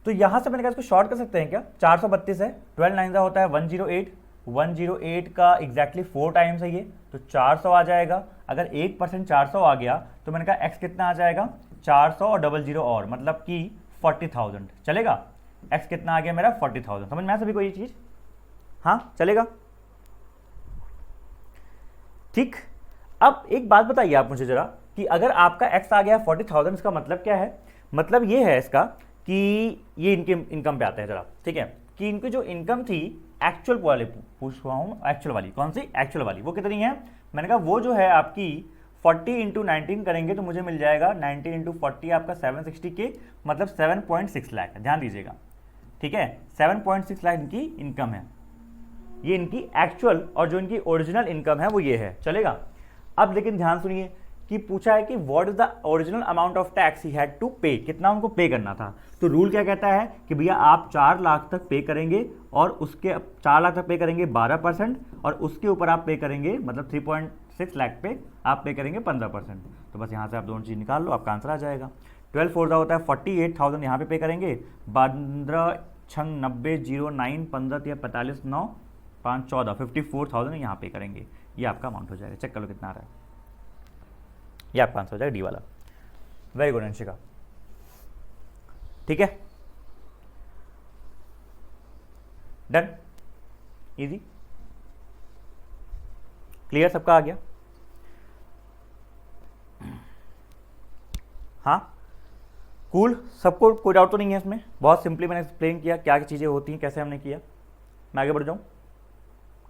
तो यहां से मैंने कहा इसको शॉर्ट कर सकते हैं क्या? 432 है, 12 9 होता है 108, 108 का एग्जैक्टली 4 टाइम्स है ये, तो 400 आ जाएगा। अगर 1% 400 आ गया तो मैंने कहा एक्स कितना आ जाएगा? 400 और 00 और, मतलब कि 40,000, चलेगा? एक्स कितना आ गया मेरा? 40,000। समझ में आया सभी को ये चीज? हाँ चलेगा, ठीक। अब एक बात बताइए आप मुझे जरा कि अगर आपका एक्स आ गया 40,000, इसका मतलब क्या है? मतलब ये है इसका कि ये इनके इनकम पे आता है जरा, ठीक है, कि इनकी जो इनकम थी एक्चुअल वाले पूछ रहा हूँ, एक्चुअल वाली कौन सी? एक्चुअल वाली वो कितनी है? मैंने कहा वो जो है आपकी 40 × 19 करेंगे तो मुझे मिल जाएगा 19 × 40 आपका 760 के, मतलब 7.6 लाख, ध्यान दीजिएगा, ठीक है। 7.6 लाख इनकी इनकम है, ये इनकी एक्चुअल, और जो इनकी ओरिजिनल इनकम है वो ये है, चलेगा? अब लेकिन ध्यान सुनिए कि पूछा है कि what is the original amount of tax he had to pay, कितना उनको पे करना था। तो रूल क्या कहता है कि भैया आप 4 लाख तक पे करेंगे, और उसके 4 लाख तक पे करेंगे 12%, और उसके ऊपर आप पे करेंगे मतलब 3.6 लाख पे आप पे करेंगे 15%। तो बस यहाँ से आप दोनों चीज़ निकाल लो, आपका आंसर आ जाएगा। 12 4 होता है 48,000 यहाँ पे करेंगे, 15 6 90 0 9 15 45 9 5 14 54,000 यहाँ पे करेंगे, ये आपका अमाउंट हो जाएगा। चेक कर लो कितना आ रहा है, ये आपका आंसर हो जाएगा डी वाला। वेरी गुड अंशिका, ठीक है, डन, इजी, क्लियर, सबका आ गया? हाँ कूल, सबको कोई डाउट तो नहीं है इसमें? बहुत सिंपली मैंने एक्सप्लेन किया क्या क्या चीज़ें होती हैं, कैसे हमने किया। मैं आगे बढ़ जाऊँ,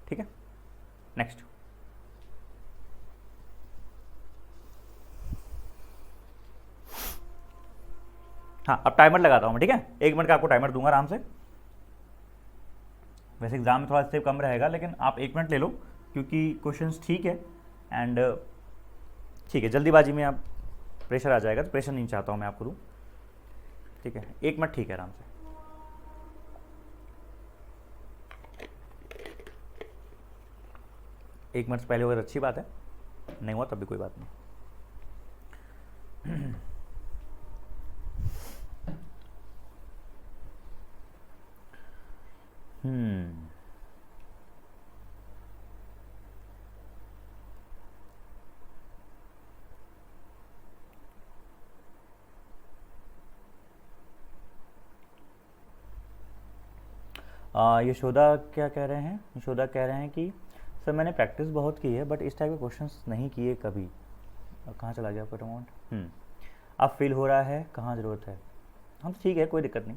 ठीक है, नेक्स्ट। हाँ अब टाइमर लगाता हूँ मैं, ठीक है, 1 मिनट का आपको टाइमर दूंगा आराम से। वैसे एग्जाम में थोड़ा स्टेप कम रहेगा, लेकिन आप 1 मिनट ले लो क्योंकि क्वेश्चंस ठीक है, एंड ठीक है, जल्दीबाजी में आप प्रेशर आ जाएगा, तो प्रेशर नहीं चाहता हूँ मैं आपको दूँ, ठीक है। 1 मिनट ठीक है, आराम से। एक मिनट से पहले अगर अच्छी बात है, नहीं हुआ तब भी कोई बात नहीं। यशोदा क्या कह रहे हैं? यशोदा कह रहे हैं कि सर मैंने प्रैक्टिस बहुत की है बट इस टाइप के क्वेश्चंस नहीं किए कभी। कहाँ चला गया आपका अमाउंट? अब फील हो रहा है, कहाँ ज़रूरत है? हम ठीक है, कोई दिक्कत नहीं।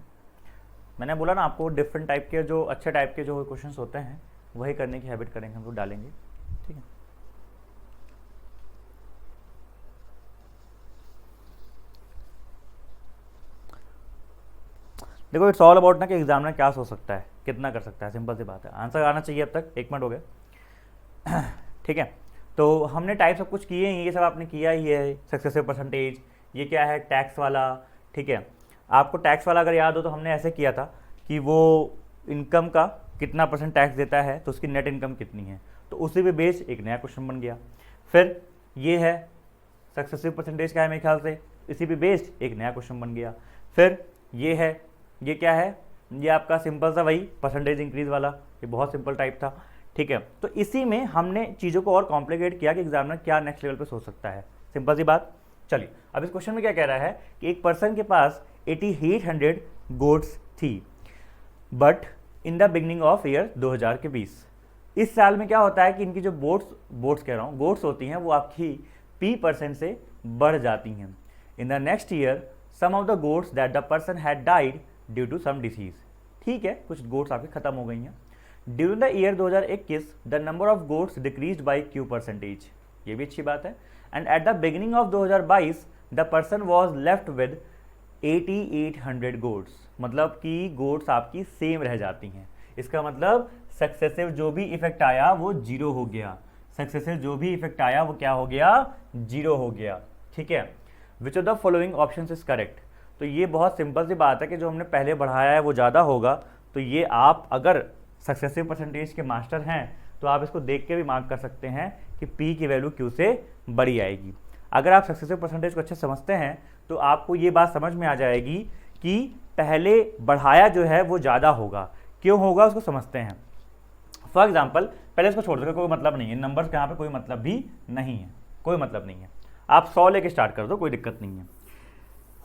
मैंने बोला ना आपको, डिफरेंट टाइप के जो अच्छे टाइप के जो क्वेश्चंस होते हैं वही करने की हैबिट करेंगे, हम लोग डालेंगे, ठीक है। देखो इट्स ऑल अबाउट ना कि एग्जामिनर क्या सोच सकता है, कितना कर सकता है, सिंपल सी बात है। आंसर आना चाहिए। अब तक 1 मिनट हो गया ठीक है। तो हमने टाइप सब कुछ किए हैं, ये सब आपने किया ही है। सक्सेसिव परसेंटेज, ये क्या है? टैक्स वाला, ठीक है। आपको टैक्स वाला अगर याद हो तो हमने ऐसे किया था कि वो इनकम का कितना % टैक्स देता है तो उसकी नेट इनकम कितनी है, तो उसी पे बेस एक नया क्वेश्चन बन गया। फिर ये है सक्सेसिव परसेंटेज का है मेरे ख्याल से, इसी पे बेस्ड एक नया क्वेश्चन बन गया। फिर ये है, ये क्या है? ये आपका सिंपल सा वही परसेंटेज इंक्रीज वाला, ये बहुत सिंपल टाइप था, ठीक है। तो इसी में हमने चीज़ों को और कॉम्प्लिकेट किया कि एग्जामिनर क्या नेक्स्ट लेवल पे सोच सकता है, सिंपल सी बात। चलिए अब इस क्वेश्चन में क्या कह रहा है कि एक पर्सन के पास 8800 गोट्स थी but in the beginning of year 2020। इस साल में क्या होता है कि इनकी जो गोट्स होती हैं वो आपकी P% से बढ़ जाती हैं। In the next year some of the goats that the person had died due to some disease. ठीक है, कुछ गोट्स आपकी खत्म हो गई हैं। During the year 2021 the number of goats decreased by Q%, ये भी अच्छी बात है। And at the beginning of 2022 the person was left with 8800 goats, मतलब कि गोट्स आपकी सेम रह जाती हैं। इसका मतलब सक्सेसिव जो भी इफेक्ट आया वो जीरो हो गया, सक्सेसिव जो भी इफेक्ट आया वो क्या हो गया? जीरो हो गया, ठीक है। Which of the following option is correct? तो ये बहुत सिंपल सी बात है कि जो हमने पहले बढ़ाया है वो ज़्यादा होगा। तो ये आप अगर सक्सेसिव परसेंटेज के मास्टर हैं तो आप इसको देख के भी मार्क कर सकते हैं कि P की वैल्यू Q से बड़ी आएगी। अगर आप सक्सेसिव परसेंटेज को अच्छे समझते हैं तो आपको ये बात समझ में आ जाएगी कि पहले बढ़ाया जो है वो ज़्यादा होगा, क्यों होगा उसको समझते हैं। फॉर एग्जाम्पल, पहले इसको छोड़ दो, कोई मतलब नहीं है, नंबर्स के यहाँ पे कोई मतलब भी नहीं है, कोई मतलब नहीं है। आप 100 लेके स्टार्ट कर दो, कोई दिक्कत नहीं है।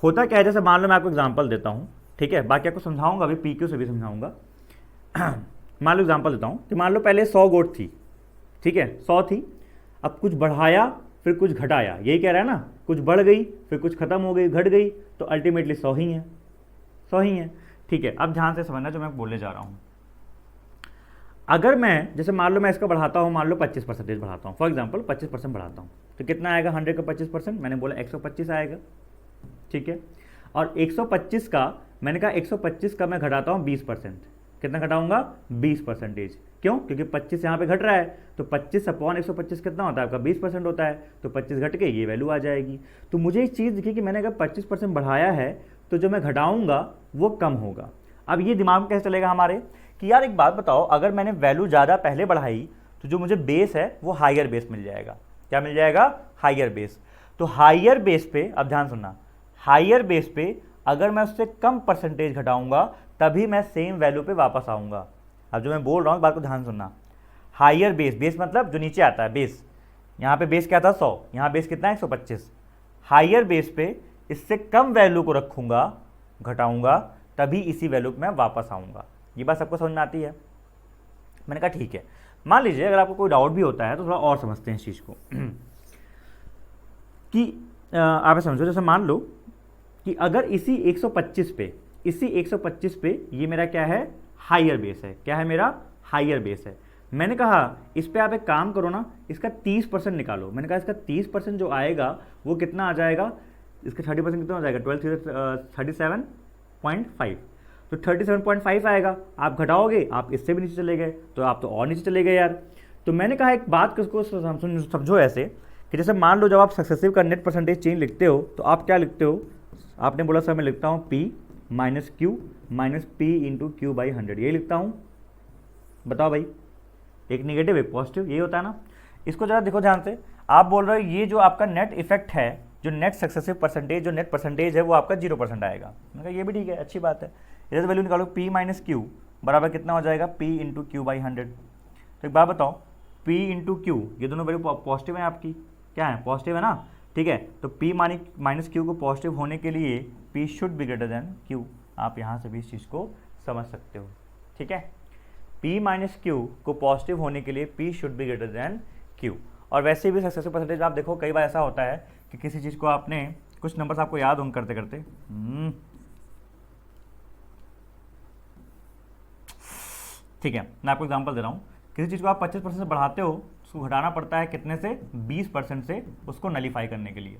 होता क्या है, जैसे मान लो मैं आपको एग्जांपल देता हूँ, ठीक है, बाकी आपको समझाऊंगा अभी, PQ से भी समझाऊंगा। मान लो एग्जांपल देता हूँ कि मान लो पहले 100 गोट थी, ठीक है, 100 थी, अब कुछ बढ़ाया फिर कुछ घटाया, यही कह रहा है ना, कुछ बढ़ गई फिर कुछ खत्म हो गई, घट गई, तो अल्टीमेटली 100 ही है, 100 ही है, ठीक है। अब ध्यान से समझना जो मैं बोलने जा रहा हूँ। अगर मैं जैसे मान लो मैं इसका बढ़ाता हूँ, मान लो 25% बढ़ाता हूँ, फॉर एग्जांपल 25% बढ़ाता हूँ, तो कितना आएगा? 100 का 25%, मैंने बोला 125 आएगा, ठीक है। और 125 का मैंने कहा 125 का मैं घटाता हूँ 20%, कितना घटाऊंगा? 20%। क्यों? क्योंकि 25 यहाँ पे घट रहा है, तो 25/125 कितना होता है आपका? 20% होता है, तो 25 घट के ये वैल्यू आ जाएगी। तो मुझे एक चीज़ दिखी कि मैंने अगर 25% बढ़ाया है तो जो मैं घटाऊंगा वो कम होगा। अब ये दिमाग में कैसे चलेगा हमारे कि यार एक बात बताओ, अगर मैंने वैल्यू ज़्यादा पहले बढ़ाई तो जो मुझे बेस है वो हायर बेस मिल जाएगा। क्या मिल जाएगा? Higher base. तो हायर बेस पे, अब ध्यान सुनना, हायर बेस पे अगर मैं उससे कम परसेंटेज घटाऊंगा तभी मैं सेम वैल्यू पे वापस आऊंगा। अब जो मैं बोल रहा हूँ बात को ध्यान सुनना, हायर बेस, बेस मतलब जो नीचे आता है बेस, यहाँ पे बेस क्या था? 100, यहाँ बेस कितना है? 125। हायर बेस पे इससे कम वैल्यू को रखूंगा, घटाऊंगा, तभी इसी वैल्यू पे मैं वापस आऊंगा। ये बात सबको समझ में आती है? मैंने कहा ठीक है। मान लीजिए अगर आपको कोई डाउट भी होता है तो थोड़ा और समझते हैं इस चीज़ को कि आप समझो, जैसे मान लो कि अगर इसी 125 पे ये मेरा क्या है? हायर बेस है। क्या है मेरा? हायर बेस है। मैंने कहा इस पे आप एक काम करो ना, इसका 30% निकालो। मैंने कहा इसका 30% जो आएगा वो कितना आ जाएगा? इसका 30% कितना हो जाएगा? 37.5, तो 37.5 आएगा। आप घटाओगे, आप इससे भी नीचे चले गए, तो आप तो और नीचे चले गए यार। तो मैंने कहा एक बात को समझो ऐसे कि जैसे मान लो जब आप सक्सेसिव का नेट परसेंटेज चेंज लिखते हो तो आप क्या लिखते हो? आपने बोला सर मैं लिखता हूँ P minus Q minus P into Q/100, यही लिखता हूँ। बताओ भाई, एक निगेटिव एक पॉजिटिव, यही होता है ना। इसको जरा देखो ध्यान से, आप बोल रहे हो ये जो आपका नेट इफेक्ट है, जो नेट सक्सेसिव परसेंटेज, जो नेट परसेंटेज है वो आपका 0% आएगा। मैंने कहा ये भी ठीक है, अच्छी बात है। इधर वैल्यू निकालो, P माइनस Q बराबर कितना हो जाएगा? P into Q/100। तो एक बात बताओ, P इंटू Q, ये दोनों वैल्यू पॉजिटिव है आपकी, क्या है? पॉजिटिव है ना, ठीक है। तो P माइनस Q को पॉजिटिव होने के लिए P should be greater than Q। आप यहाँ से भी इस चीज़ को समझ सकते हो, ठीक है। P माइनस क्यू को पॉजिटिव होने के लिए P should be greater than Q। और वैसे भी सक्सेसफुल परसेंटेज आप देखो कई बार ऐसा होता है कि किसी चीज़ को आपने कुछ नंबर्स आपको याद होंगे करते करते ठीक है, मैं आपको एग्जांपल दे रहा हूँ। किसी चीज़ को आप 25% से बढ़ाते हो, उसको घटाना पड़ता है कितने से, 20% से, उसको नलीफाई करने के लिए।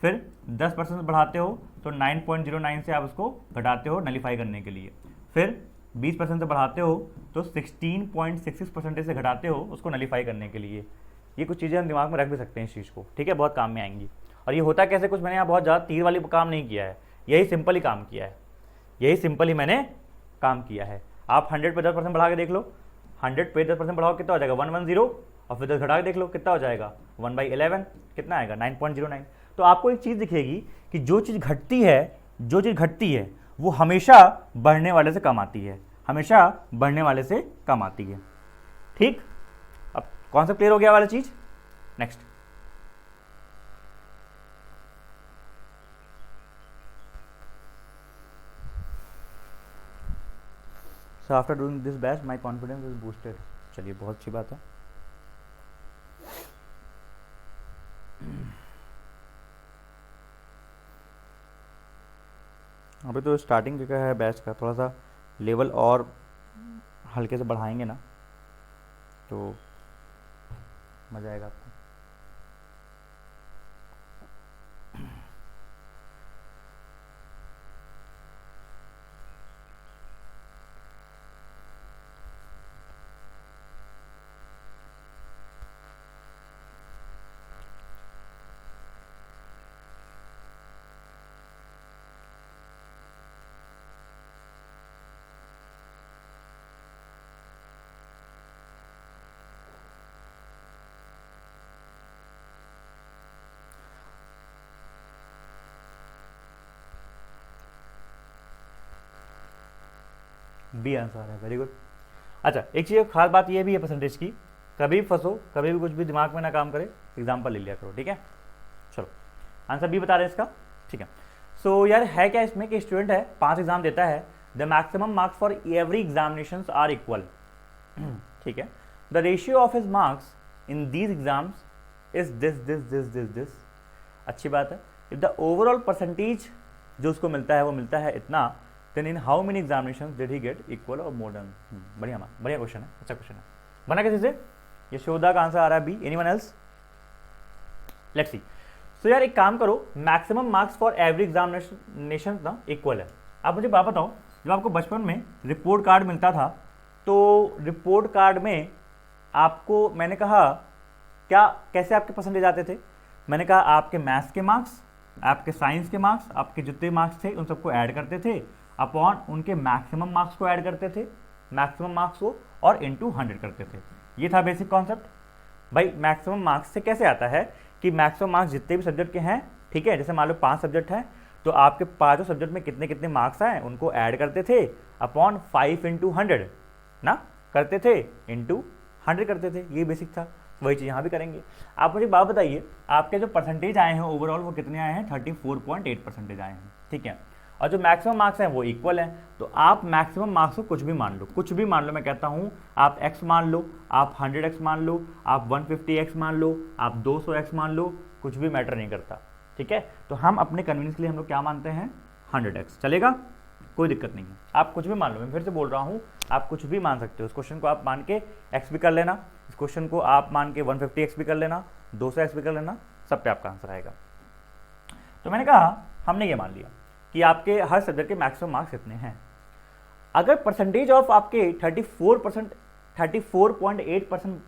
फिर 10% से बढ़ाते हो तो 9.09 से आप उसको घटाते हो नलीफाई करने के लिए। फिर 20% से बढ़ाते हो तो 16.66% से घटाते हो उसको नलीफाई करने के लिए। ये कुछ चीज़ें हम दिमाग में रख भी सकते हैं इस चीज़ को, ठीक है, बहुत काम में आएंगी। और ये होता कैसे, कुछ मैंने यहाँ बहुत ज़्यादा तीर वाली काम नहीं किया है, यही सिंपल ही काम किया है, यही सिंपल ही मैंने काम किया है। आप 100 पे 10% बढ़ा के देख लो, 100 पे 10% बढ़ाओ कितना हो जाएगा 110, और फिर 10 घटा के देख लो कितना हो जाएगा 1/11, कितना आएगा 9.09। तो आपको एक चीज़ दिखेगी कि जो चीज़ घटती है वो हमेशा बढ़ने वाले से कम आती है, हमेशा बढ़ने वाले से कम आती है। ठीक, अब कॉन्सेप्ट क्लियर हो गया वाला चीज़। Next, so after doing this batch my confidence is boosted. चलिए, बहुत अच्छी बात है। अभी तो स्टार्टिंग का है बैच का, थोड़ा सा लेवल और हल्के से बढ़ाएंगे ना तो मज़ा आएगा आपको। बी आंसर है, वेरी गुड। अच्छा, एक चीज़ खास बात ये भी है परसेंटेज की, कभी फंसो, कभी भी कुछ भी दिमाग में ना काम करे, एग्जाम्पल ले लिया करो, ठीक है। चलो, आंसर बी बता रहे हैं इसका, ठीक है। सो यार है क्या इसमें कि स्टूडेंट है 5 एग्जाम देता है, the maximum marks for every examination are equal, ठीक है। The ratio of his marks in these exams is this. अच्छी बात है। इफ द ओवरऑल परसेंटेज जो उसको मिलता है वो मिलता है इतना, then in how many examinations did he get equal और मोर देन। बढ़िया क्वेश्चन है, अच्छा क्वेश्चन है। बना कैसे से? यशोदा का आंसर आ रहा है b. Anyone else? Let's see. So यार एक काम करो, maximum marks for every examination ना इक्वल है। आप मुझे बात बताओ, जब आपको बचपन में रिपोर्ट कार्ड मिलता था तो रिपोर्ट कार्ड में आपको मैंने कहा क्या कैसे आपके परसेंटेज आते थे? मैंने कहा आपके मैथ्स के मार्क्स, आपके साइंस के मार्क्स, आपके जितने मार्क्स थे उन सबको ऐड करते थे अपॉन उनके मैक्सिमम मार्क्स को ऐड करते थे, मैक्सिमम मार्क्स को, और इनटू 100 करते थे। ये था बेसिक कॉन्सेप्ट। भाई मैक्सिमम मार्क्स से कैसे आता है कि मैक्सिमम मार्क्स जितने भी सब्जेक्ट के हैं, ठीक है, जैसे मान लो 5 सब्जेक्ट हैं तो आपके 5 सब्जेक्ट में कितने कितने मार्क्स आए उनको ऐड करते थे अपॉन 5 इंटू 100 ना करते थे, इंटू 100 करते थे। ये बेसिक था, वही चीज़ यहाँ भी करेंगे। आप मुझे बात बताइए, आपके जो परसेंटेज आए हैं ओवरऑल वो कितने आए हैं? 34.8% आए हैं, ठीक है। और जो मैक्सिमम मार्क्स हैं वो इक्वल हैं, तो आप मैक्सिमम मार्क्स को कुछ भी मान लो, कुछ भी मान लो। मैं कहता हूँ आप x मान लो, आप 100x मान लो, आप 150x मान लो, आप 200x मान लो, कुछ भी मैटर नहीं करता, ठीक है। तो हम अपने कन्वीनियंस के लिए हम लोग क्या मानते हैं? 100x चलेगा, कोई दिक्कत नहीं है। आप कुछ भी मान लो, मैं फिर से बोल रहा हूँ, आप कुछ भी मान सकते हो। इस क्वेश्चन को आप मान के x भी कर लेना, इस क्वेश्चन को आप मान के 150x भी कर लेना, 200x भी कर लेना, सब पे आपका आंसर आएगा। तो मैंने कहा हमने ये मान लिया कि आपके हर सब्जेक्ट के मैक्सिमम मार्क्स इतने हैं। अगर परसेंटेज ऑफ आपके 34.8%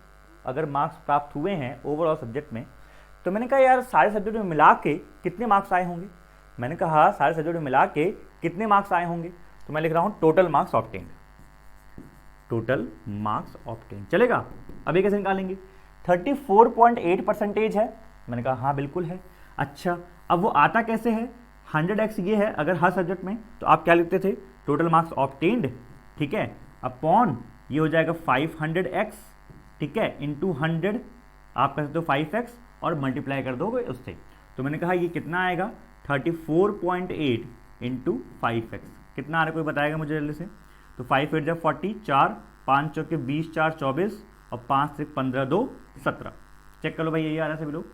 अगर मार्क्स प्राप्त हुए हैं ओवरऑल सब्जेक्ट में, तो मैंने कहा यार सारे सब्जेक्ट में मिला के कितने मार्क्स आए होंगे? मैंने कहा सारे सब्जेक्ट में मिला के कितने मार्क्स आए होंगे? तो मैं लिख रहा हूँ total marks obtained, total marks obtained चलेगा। अब ये कैसे निकालेंगे? 34.8% है, मैंने कहा हाँ बिल्कुल है। अच्छा, अब वो आता कैसे है? 100x ये है अगर हर सब्जेक्ट में, तो आप क्या लिखते थे? टोटल मार्क्स ऑब्टेन्ड, ठीक है, अपॉन ये हो जाएगा 500x, ठीक है, इंटू 100 आप कर सकते हो 5x और मल्टीप्लाई कर दोगे उससे। तो मैंने कहा ये कितना आएगा? 34.8 इंटू 5x कितना आ रहा है? कोई बताएगा मुझे जल्दी से? तो 5 8 जब 40, 4 5 चौके 20, 4 24 और 5 से 15 2 17। चेक कर लो भाई, यही आ रहा है सभी लोग।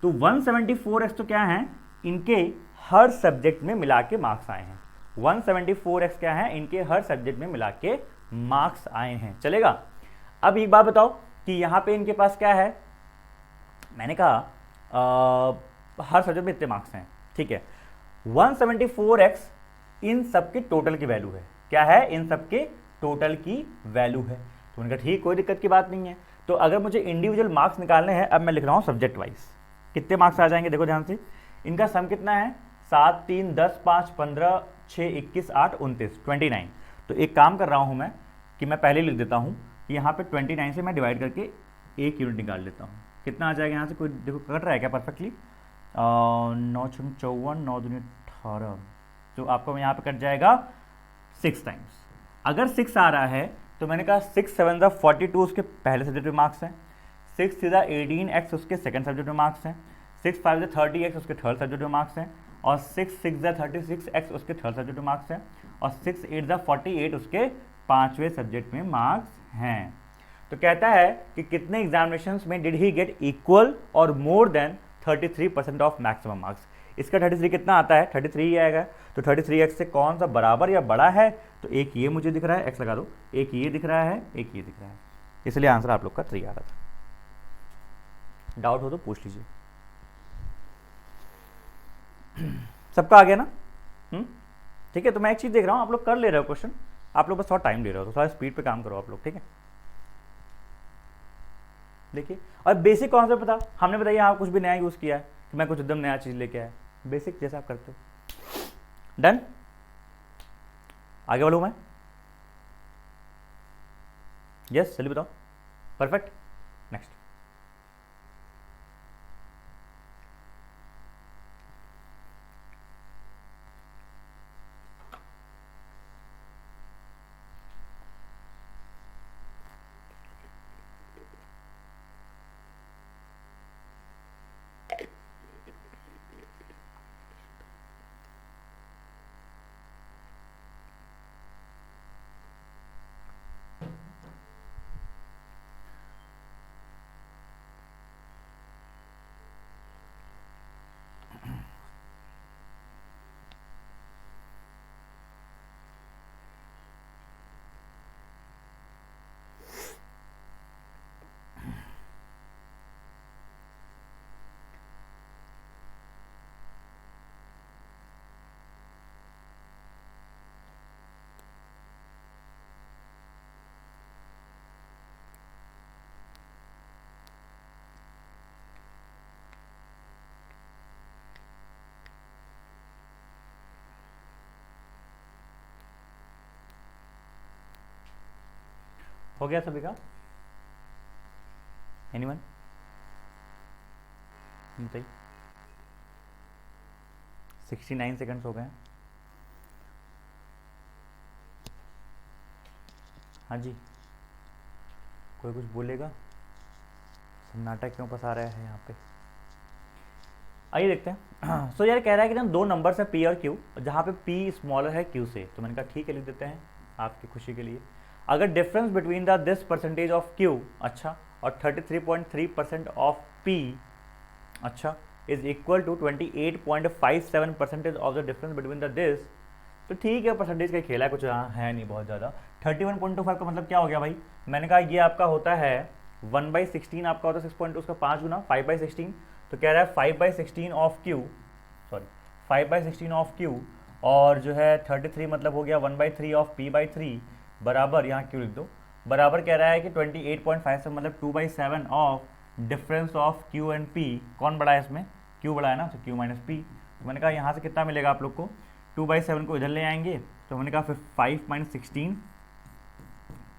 तो 174x तो क्या है, इनके हर सब्जेक्ट में मिला के मार्क्स आए हैं। 174x क्या है, इनके हर सब्जेक्ट में मिला के मार्क्स आए हैं। चलेगा। अब एक बात बताओ कि यहां पे इनके पास क्या है, मैंने कहा हर सब्जेक्ट में इतने मार्क्स हैं, ठीक है। 174x इन सबके टोटल की वैल्यू है। क्या है, इन सबके टोटल की वैल्यू है। तो उनका ठीक, कोई दिक्कत की बात नहीं है। तो अगर मुझे इंडिविजुअल मार्क्स निकालने हैं, अब मैं लिख रहा हूं सब्जेक्ट वाइज कितने मार्क्स आ जाएंगे। देखो ध्यान से, इनका सम कितना है, 7 3 10 5 15 6 21 8 29 29। तो एक काम कर रहा हूं मैं कि मैं पहले लिख देता हूं कि यहाँ पे 29 से मैं डिवाइड करके एक यूनिट निकाल लेता हूँ। कितना आ जाएगा यहाँ से, कोई देखो कट रहा है क्या परफेक्टली, 9 6 54 9 2 18। तो आपको यहाँ पे कट जाएगा 6 टाइम्स। अगर 6 आ रहा है तो मैंने कहा 6 7 42 उसके पहले सब्जेक्ट में मार्क्स हैं, 6 3 18x उसके सेकंड सब्जेक्ट में मार्क्स हैं, 6 5 30x उसके थर्ड सब्जेक्ट में मार्क्स हैं, और 6 6 36x उसके थर्ड सब्जेक्ट में मार्क्स हैं, और 6 8 48 उसके पांचवें सब्जेक्ट में मार्क्स हैं। तो कहता है कि कितने एग्जामिनेशंस में डिड ही गेट इक्वल और more then 33% of maximum marks. इसका 33 कितना आता है, 33 ही आएगा। तो 33x से कौन सा बराबर या बड़ा है, तो एक ये मुझे दिख रहा है, x लगा दो, एक ये दिख रहा है, एक ये दिख रहा है, इसलिए आंसर आप लोग का 3 आ रहा था। डाउट हो तो पूछ लीजिए। सबका आ गया ना? ठीक है। तो मैं एक चीज देख रहा हूं, आप लोग कर ले रहे हो क्वेश्चन, आप लोग बस थोड़ा टाइम ले रहे हो, तो थोड़ा स्पीड पे काम करो आप लोग, ठीक है। देखिए, और बेसिक कॉन्सेप्ट पता, हमने बताइए आप कुछ भी नया यूज किया है कि मैं कुछ एकदम नया चीज लेके आया, बेसिक जैसा आप करते हो। डन, आगे बढ़ूं मैं? यस, चलिए बताओ। Perfect, next. हो गया सभी का? एनीवन? बताइए। 69 सेकंड्स हो गए। हाँ जी, कोई कुछ बोलेगा? सन्नाटा क्यों पसा रहा है यहाँ पे? आइए देखते हैं। सो यार कह रहा है कि ना दो नंबर्स है P और Q, जहाँ पे P स्मॉलर है Q से, तो मैंने कहा ठीक है लिख देते हैं आपकी खुशी के लिए। अगर difference between the this percentage of Q, अच्छा, और 33.3% ऑफ P, अच्छा, is equal to 28.57% of the difference between the this, तो ठीक है, परसेंटेज का खेला है, कुछ है नहीं बहुत ज़्यादा। 31.25 का मतलब क्या हो गया भाई? मैंने कहा ये आपका होता है 1/16, आपका होता है 6. उसका 5 गुना 5/16, तो कह रहा है 5/16 of Q, sorry 5/16 of Q, और जो है 33 मतलब हो गया 1/3 ऑफ P/3 बराबर, यहाँ Q लिख दो, बराबर कह रहा है कि 28.57 मतलब 2/7 of difference of Q and P। कौन बड़ा है इसमें? Q बड़ा है ना, तो Q माइनस P। तो मैंने कहा यहाँ से कितना मिलेगा आप लोग को, 2/7 को इधर ले आएंगे, तो मैंने कहा फिर 5 - 16,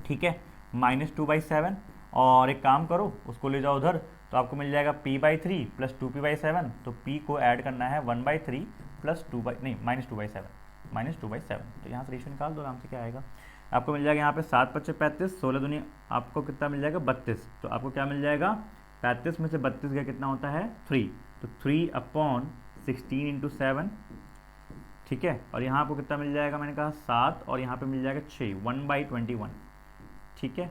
ठीक है, -2/7, और एक काम करो उसको ले जाओ उधर, तो आपको मिल जाएगा P/3 प्लस 2P/7, तो P को ऐड करना है 1/3 प्लस -2/7, तो यहाँ से रेशियो निकाल दो आराम से, क्या आएगा आपको मिल जाएगा यहाँ पे 7 × 5 = 35, 16 दूनी आपको कितना मिल जाएगा 32, तो आपको क्या मिल जाएगा 35 में से 32 गया कितना होता है 3, तो 3/16 × 7, ठीक है, और यहाँ आपको कितना मिल जाएगा, मैंने कहा 7, और यहाँ पे मिल जाएगा 6, 1/21, ठीक है,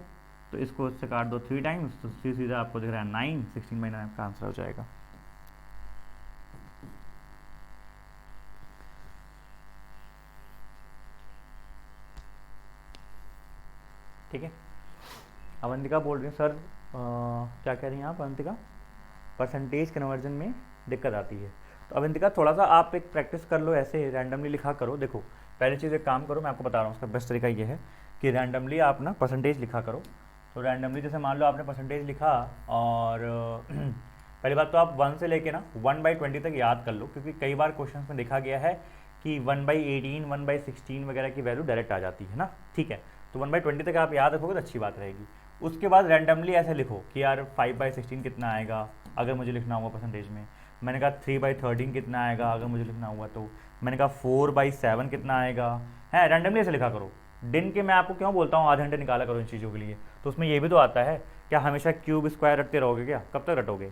तो इसको इससे काट दो 3 टाइम्स, तो सीधा आपको दिख रहा है 9, 16/9 आपका आंसर हो जाएगा। ठीक है, अवंतिका बोल रही हैं सर क्या कह रही हैं आप अवंतिका, परसेंटेज कन्वर्जन में दिक्कत आती है। तो अवंतिका थोड़ा सा आप एक प्रैक्टिस कर लो, ऐसे रैंडमली लिखा करो। देखो पहली चीज़ एक काम करो, मैं आपको बता रहा हूँ उसका बेस्ट तरीका ये है कि रैंडमली आप ना परसेंटेज लिखा करो। तो रैंडमली जैसे मान लो आपने परसेंटेज लिखा और पहली बात तो आप 1 से लेके ना 1/20 तक याद कर लो, क्योंकि कई बार क्वेश्चन में देखा गया है कि 1/18 1/16 वगैरह की वैल्यू डायरेक्ट आ जाती है ना। ठीक है, तो 1/20 तक आप याद रखोगे तो अच्छी बात रहेगी। उसके बाद रैंडमली ऐसे लिखो कि यार 5/16 कितना आएगा अगर मुझे लिखना हुआ परसेंटेज में। मैंने कहा 3/13 कितना आएगा अगर मुझे लिखना हुआ तो। मैंने कहा 4/7 कितना आएगा है। रैंडमली ऐसे लिखा करो। दिन के मैं आपको क्यों बोलता हूँ आधे घंटे निकाला करो इन चीज़ों के लिए, तो उसमें ये भी तो आता है क्या हमेशा क्यूब स्क्वायर रटते रहोगे क्या, कब तक रटोगे।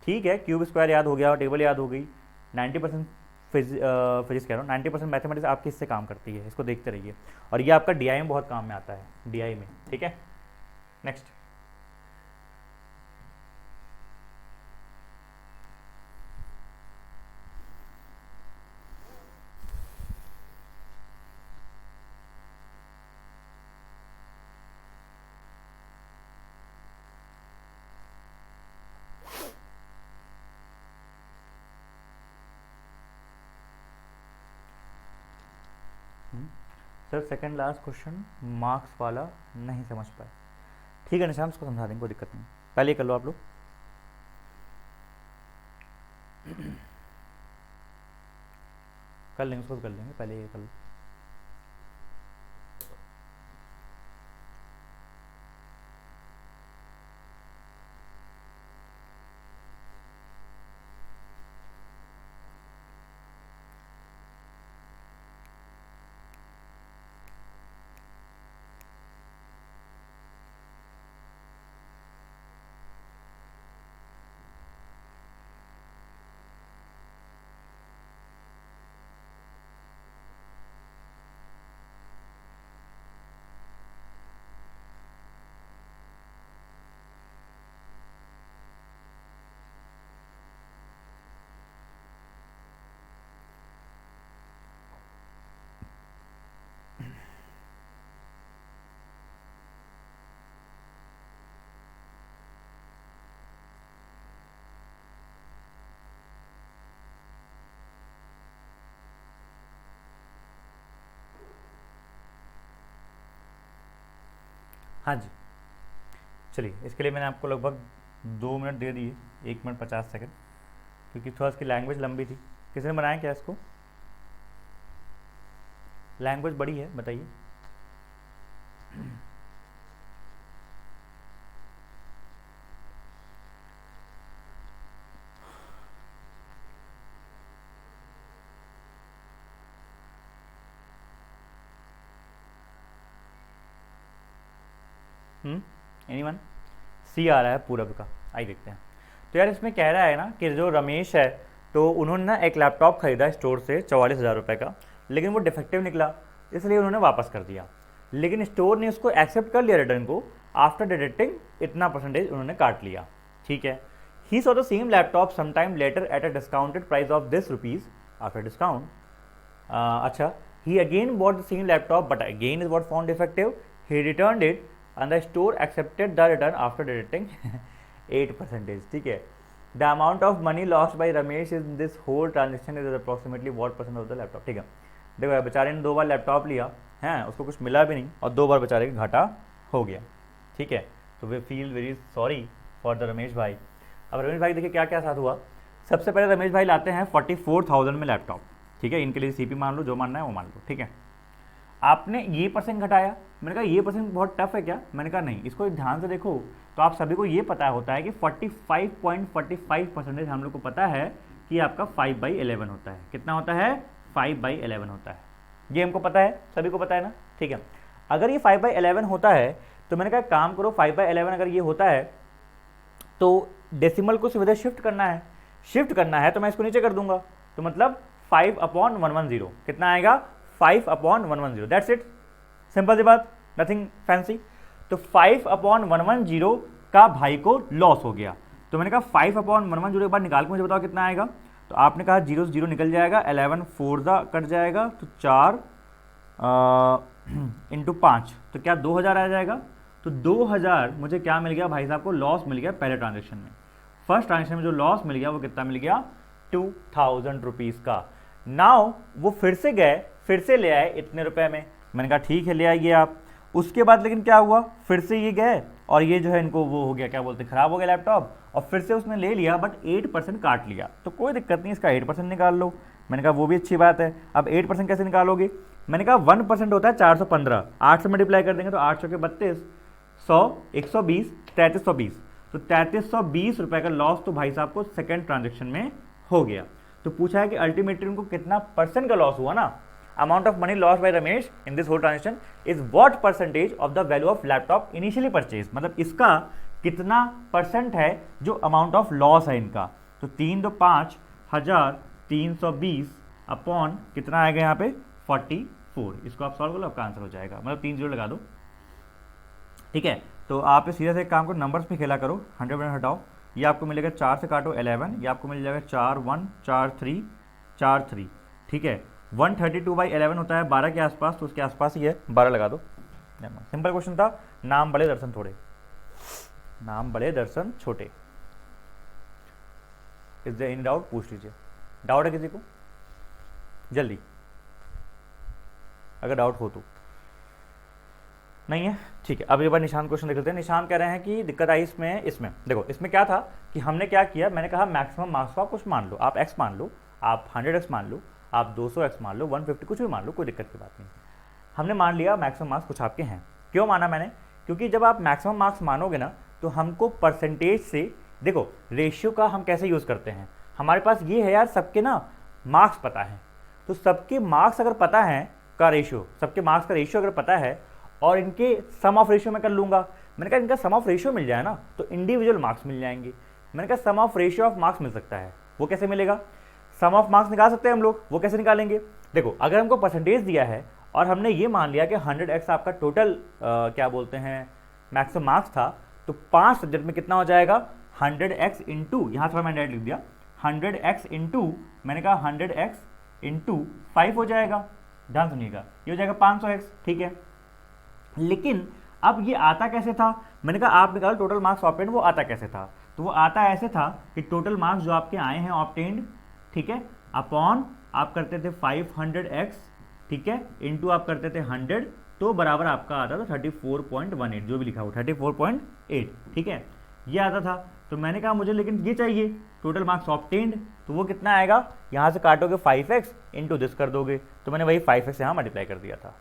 ठीक है, क्यूब स्क्वायर याद हो गया, टेबल याद हो गई। 90% फिजिक्स कह रहा हूँ, 90% मैथमेटिक्स आपकी इससे काम करती है, इसको देखते रहिए। और ये आपका डीआई में बहुत काम में आता है, डीआई में। ठीक है, next. Sir second last question marks वाला नहीं समझ पाए। ठीक है निशान, उसको समझा देंगे, कोई दिक्कत नहीं, पहले कर लो आप लोग। कर लेंगे, उसको कर लेंगे, पहले ये कर लो। हाँ जी, चलिए इसके लिए मैंने आपको लगभग 2 मिनट दे दिए, 1 मिनट 50 सेकंड, क्योंकि थोड़ा इसकी लैंग्वेज लंबी थी। किसी ने बनाया क्या इसको, लैंग्वेज बड़ी है बताइए। एनीवन, सी आ रहा है पूरब का, आइए देखते हैं। तो यार इसमें कह रहा है ना कि जो रमेश है तो उन्होंने ना एक लैपटॉप खरीदा स्टोर से 44,000 रुपये का, लेकिन वो डिफेक्टिव निकला, इसलिए उन्होंने वापस कर दिया। लेकिन स्टोर ने उसको एक्सेप्ट कर लिया रिटर्न को, आफ्टर डिडक्टिंग इतना परसेंटेज उन्होंने काट लिया। ठीक है, he saw the same laptop sometime later at a discounted price of this rupees after discount. अच्छा, he again bought the same laptop but again is what found defective, he return it and the store accepted the return after deducting 8%. ठीक है, the amount of money lost by Ramesh in this whole transaction is approximately what percent of the laptop। ठीक है, देखो यार बेचारे ने 2 बार laptop लिया है, उसको कुछ मिला भी नहीं और 2 बार बेचारे का घाटा हो गया। ठीक है, तो we feel very sorry for the Ramesh भाई। अब रमेश भाई देखिए क्या क्या साथ हुआ। सबसे पहले रमेश भाई लाते हैं 44,000 में लैपटॉप। ठीक है, इनके लिए सीपी मान लो, जो मानना है वो मान लो। ठीक है, आपने ये परसेंट घटाया, मैंने कहा ये परसेंट बहुत टफ है क्या, मैंने कहा नहीं, इसको ध्यान से देखो। तो आप सभी को ये पता होता है कि 45.45% हम लोग को पता है कि आपका 5/11 होता है। कितना होता है, 5/11 होता है, ये हमको पता है, सभी को पता है ना। ठीक है, अगर ये 5/11 होता है तो मैंने कहा काम करो, 5/11 अगर ये होता है तो डेसिमल को सीधे शिफ्ट करना है, शिफ्ट करना है तो मैं इसको नीचे कर दूंगा, तो मतलब 5/110 कितना आएगा, 5/110। दैट्स इट, सिंपल सी बात, नथिंग फैंसी। तो 5/110 का भाई को लॉस हो गया। तो मैंने कहा 5/110 के बाद निकाल के मुझे बताओ कितना आएगा। तो आपने कहा 0 से 0 निकल जाएगा, 11 4 कट जाएगा, तो 4 इंटू 5, तो क्या 2000 आ जाएगा। तो 2000 मुझे क्या मिल गया भाई साहब को, लॉस मिल गया पहले ट्रांजेक्शन में। फर्स्ट ट्रांजेक्शन में जो लॉस मिल गया वो कितना मिल गया, 2000 रुपीज़ का। नाउ वो फिर से गए, फिर से ले आए इतने रुपए में। मैंने कहा ठीक है ले आइए आप। उसके बाद लेकिन क्या हुआ, फिर से ये गए और ये जो है इनको वो हो गया, क्या बोलते हैं, खराब हो गया लैपटॉप, और फिर से उसने ले लिया बट 8% काट लिया। तो कोई दिक्कत नहीं, इसका 8% निकाल लो। मैंने कहा वो भी अच्छी बात है। अब 8% कैसे निकालोगे, मैंने कहा 1% होता है 415, 8 से मल्टीप्लाई कर देंगे तो 8 के 32, 100, 120, 3320। तो 3320 रुपए का लॉस तो भाई साहब को सेकेंड ट्रांजेक्शन में हो गया। तो पूछा है कि अल्टीमेटली उनको कितना परसेंट का लॉस हुआ ना। Amount of money loss by Ramesh in this whole transaction is what percentage of the value of laptop initially purchase, मतलब इसका कितना परसेंट है जो अमाउंट ऑफ लॉस है इनका। तो 3 2 5 1320 अपॉन कितना आएगा यहाँ पे 44। इसको आप सॉल्व कर लो, आपका आंसर हो जाएगा, मतलब 3 0 लगा दो। ठीक है, तो आप सीधा से एक काम करो, नंबर्स पे खेला करो, 100% हटाओ। ये आपको मिलेगा 4 से काटो 11, ये आपको मिल जाएगा 4 1 4 3 4 3। ठीक है, 132/11 होता है 12 के आसपास, तो उसके आसपास ही है, 12 लगा दो। सिंपल क्वेश्चन था, नाम बड़े दर्शन थोड़े, नाम बड़े दर्शन छोटे। इज देयर एनी डाउट, पूछ लीजिए। डाउट है किसी को जल्दी, अगर डाउट हो तो। नहीं है, ठीक है। अब एक बार निशान क्वेश्चन देख लेते हैं। निशान कह रहे हैं कि दिक्कत आई इसमें देखो, इसमें क्या था कि हमने क्या किया, मैंने कहा मैक्सिमम मार्क्स को आप कुछ मान लो, आप x मान लो, आप 100x मान लो, आप 200x मान लो, 150 कुछ भी मान लो, कोई दिक्कत की बात नहीं। हमने मान लिया मैक्सिमम मार्क्स कुछ आपके हैं। क्यों माना मैंने, क्योंकि जब आप मैक्सिमम मार्क्स मानोगे ना तो हमको परसेंटेज से, देखो रेशियो का हम कैसे यूज़ करते हैं, हमारे पास ये है यार, सबके ना मार्क्स पता है, तो सबके मार्क्स अगर पता है का रेशियो, सबके मार्क्स का रेशियो अगर पता है और इनके सम ऑफ रेशियो में कर लूँगा। मैंने कहा इनका सम ऑफ रेशियो मिल जाए ना तो इंडिविजुअल मार्क्स मिल जाएंगे। मैंने कहा सम ऑफ रेशियो ऑफ मार्क्स मिल सकता है, वो कैसे मिलेगा, सम ऑफ मार्क्स निकाल सकते हैं हम लोग, वो कैसे निकालेंगे। देखो अगर हमको परसेंटेज दिया है और हमने ये मान लिया कि 100x आपका टोटल क्या बोलते हैं मैक्सिमम मार्क्स था, तो 5 सब्जेक्ट में कितना हो जाएगा 100x इंटू, यहाँ थोड़ा मैंने लिख दिया 100x इंटू, मैंने कहा 100x इंटू 5 हो जाएगा, ध्यान सुनिएगा, ये हो जाएगा 500x। ठीक है, लेकिन अब ये आता कैसे था, मैंने कहा आप निकालो टोटल मार्क्स ऑब्टेंड, वो आता कैसे था, तो वो आता ऐसे था कि टोटल मार्क्स जो आपके आए हैं ऑब्टेंड, ठीक है, अपॉन आप करते थे 500x, ठीक है, इंटू आप करते थे 100, तो बराबर आपका आता था 34.18, जो भी लिखा हो 34.8, ठीक है, ये आता था। तो मैंने कहा मुझे लेकिन ये चाहिए टोटल मार्क्स ऑब्टेंड, तो वो कितना आएगा, यहाँ से काटोगे 5x इंटू दिस कर दोगे, तो मैंने वही 5x यहाँ मल्टीप्लाई कर दिया था।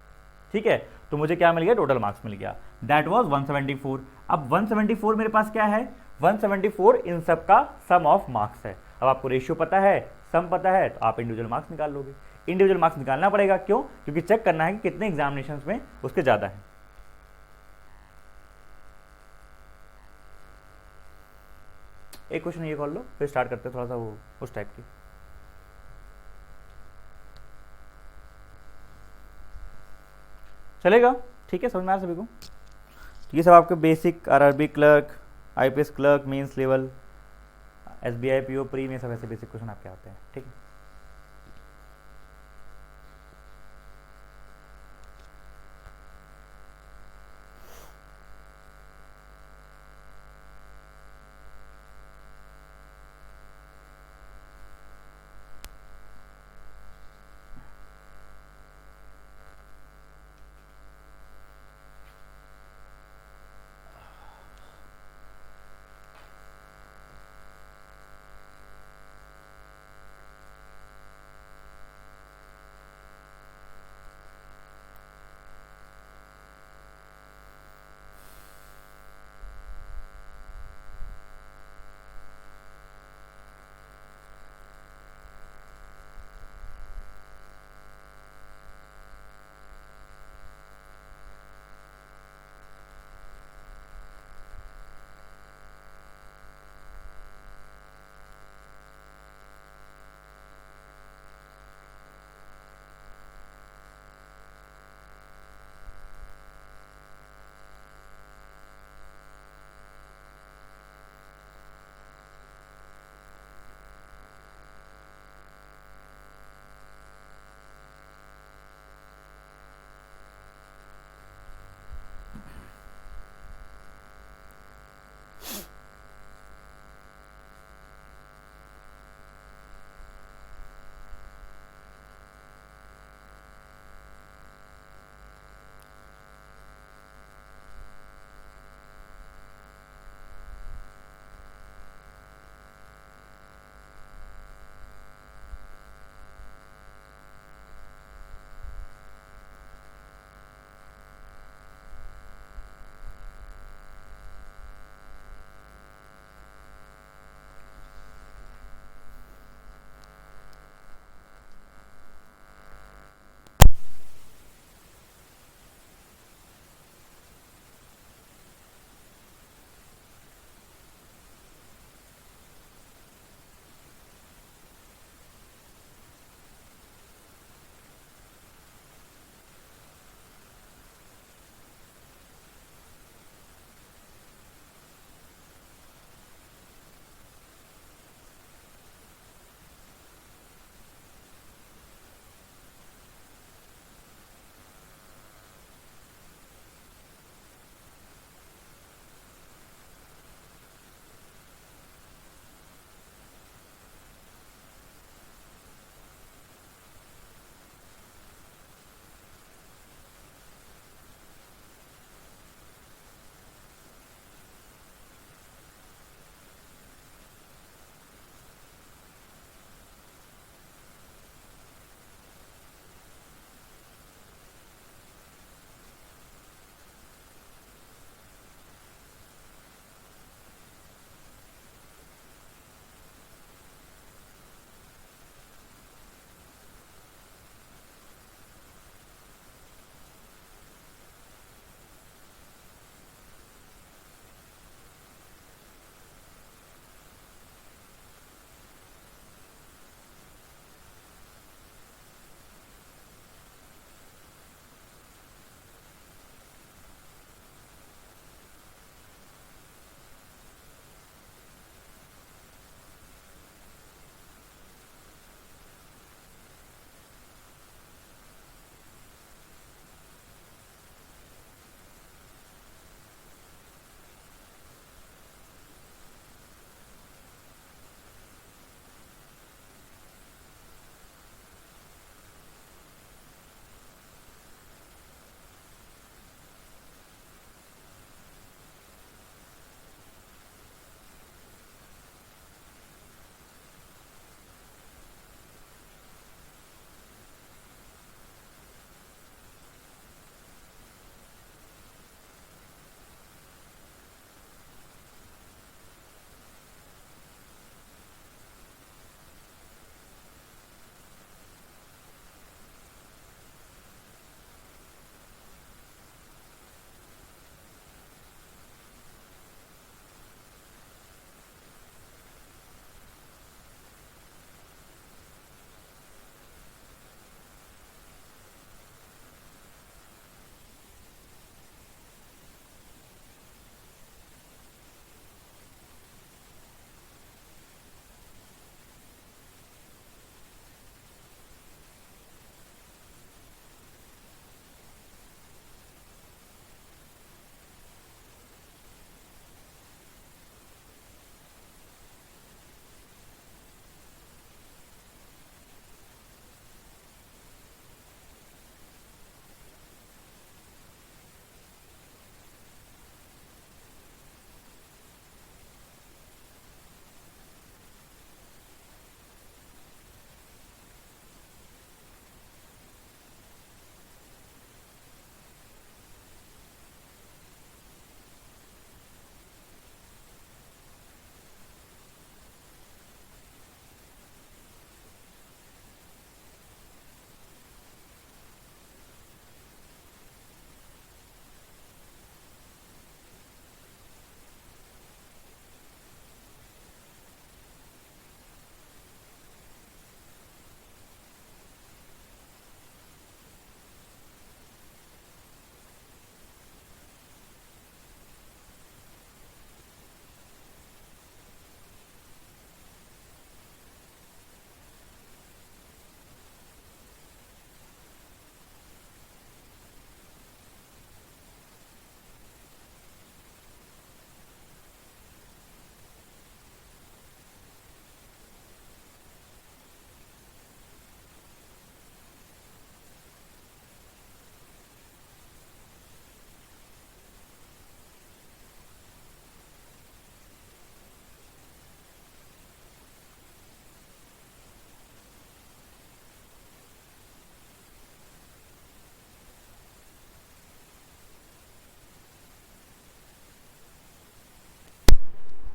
ठीक है, तो मुझे क्या मिल गया, टोटल मार्क्स मिल गया, दैट वाज 174। अब 174 मेरे पास क्या है, 174 इन सब का सम ऑफ मार्क्स है। अब आपको रेशियो पता है, सम पता है, तो आप इंडिविजुअल मार्क्स निकाल लोगे। इंडिविजुअल मार्क्स निकालना पड़ेगा, क्यों, क्योंकि चेक करना है कि कितने एग्जामिनेशंस में उसके ज़्यादा है। एक क्वेश्चन ये कर लो, फिर स्टार्ट करते हैं थोड़ा सा वो उस टाइप की। चलेगा, ठीक है, समझ में आ रहा सभी को। तो ये सब आपके basic RRB clerk, IPS clerk, mains level, SBI PO pre में सब ऐसे बेसिक क्वेश्चन आपके आते हैं। ठीक है,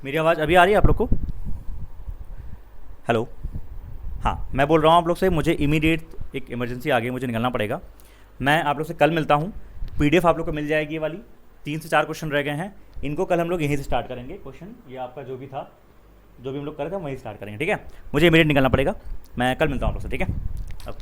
मेरी आवाज़ अभी आ रही है आप लोग को? हेलो, हाँ मैं बोल रहा हूँ आप लोग से, मुझे इमीडिएट एक इमरजेंसी आ गई, मुझे निकलना पड़ेगा। मैं आप लोग से कल मिलता हूँ। पीडीएफ आप लोग को मिल जाएगी, ये वाली 3 से 4 क्वेश्चन रह गए हैं, इनको कल हम लोग यहीं से स्टार्ट करेंगे। क्वेश्चन ये आपका जो भी था, जो भी हम लोग कर रहे थे वहीं स्टार्ट करेंगे, ठीक है। मुझे इमीडिएट निकलना पड़ेगा, मैं कल मिलता हूँ आप लोग से, ठीक है। अब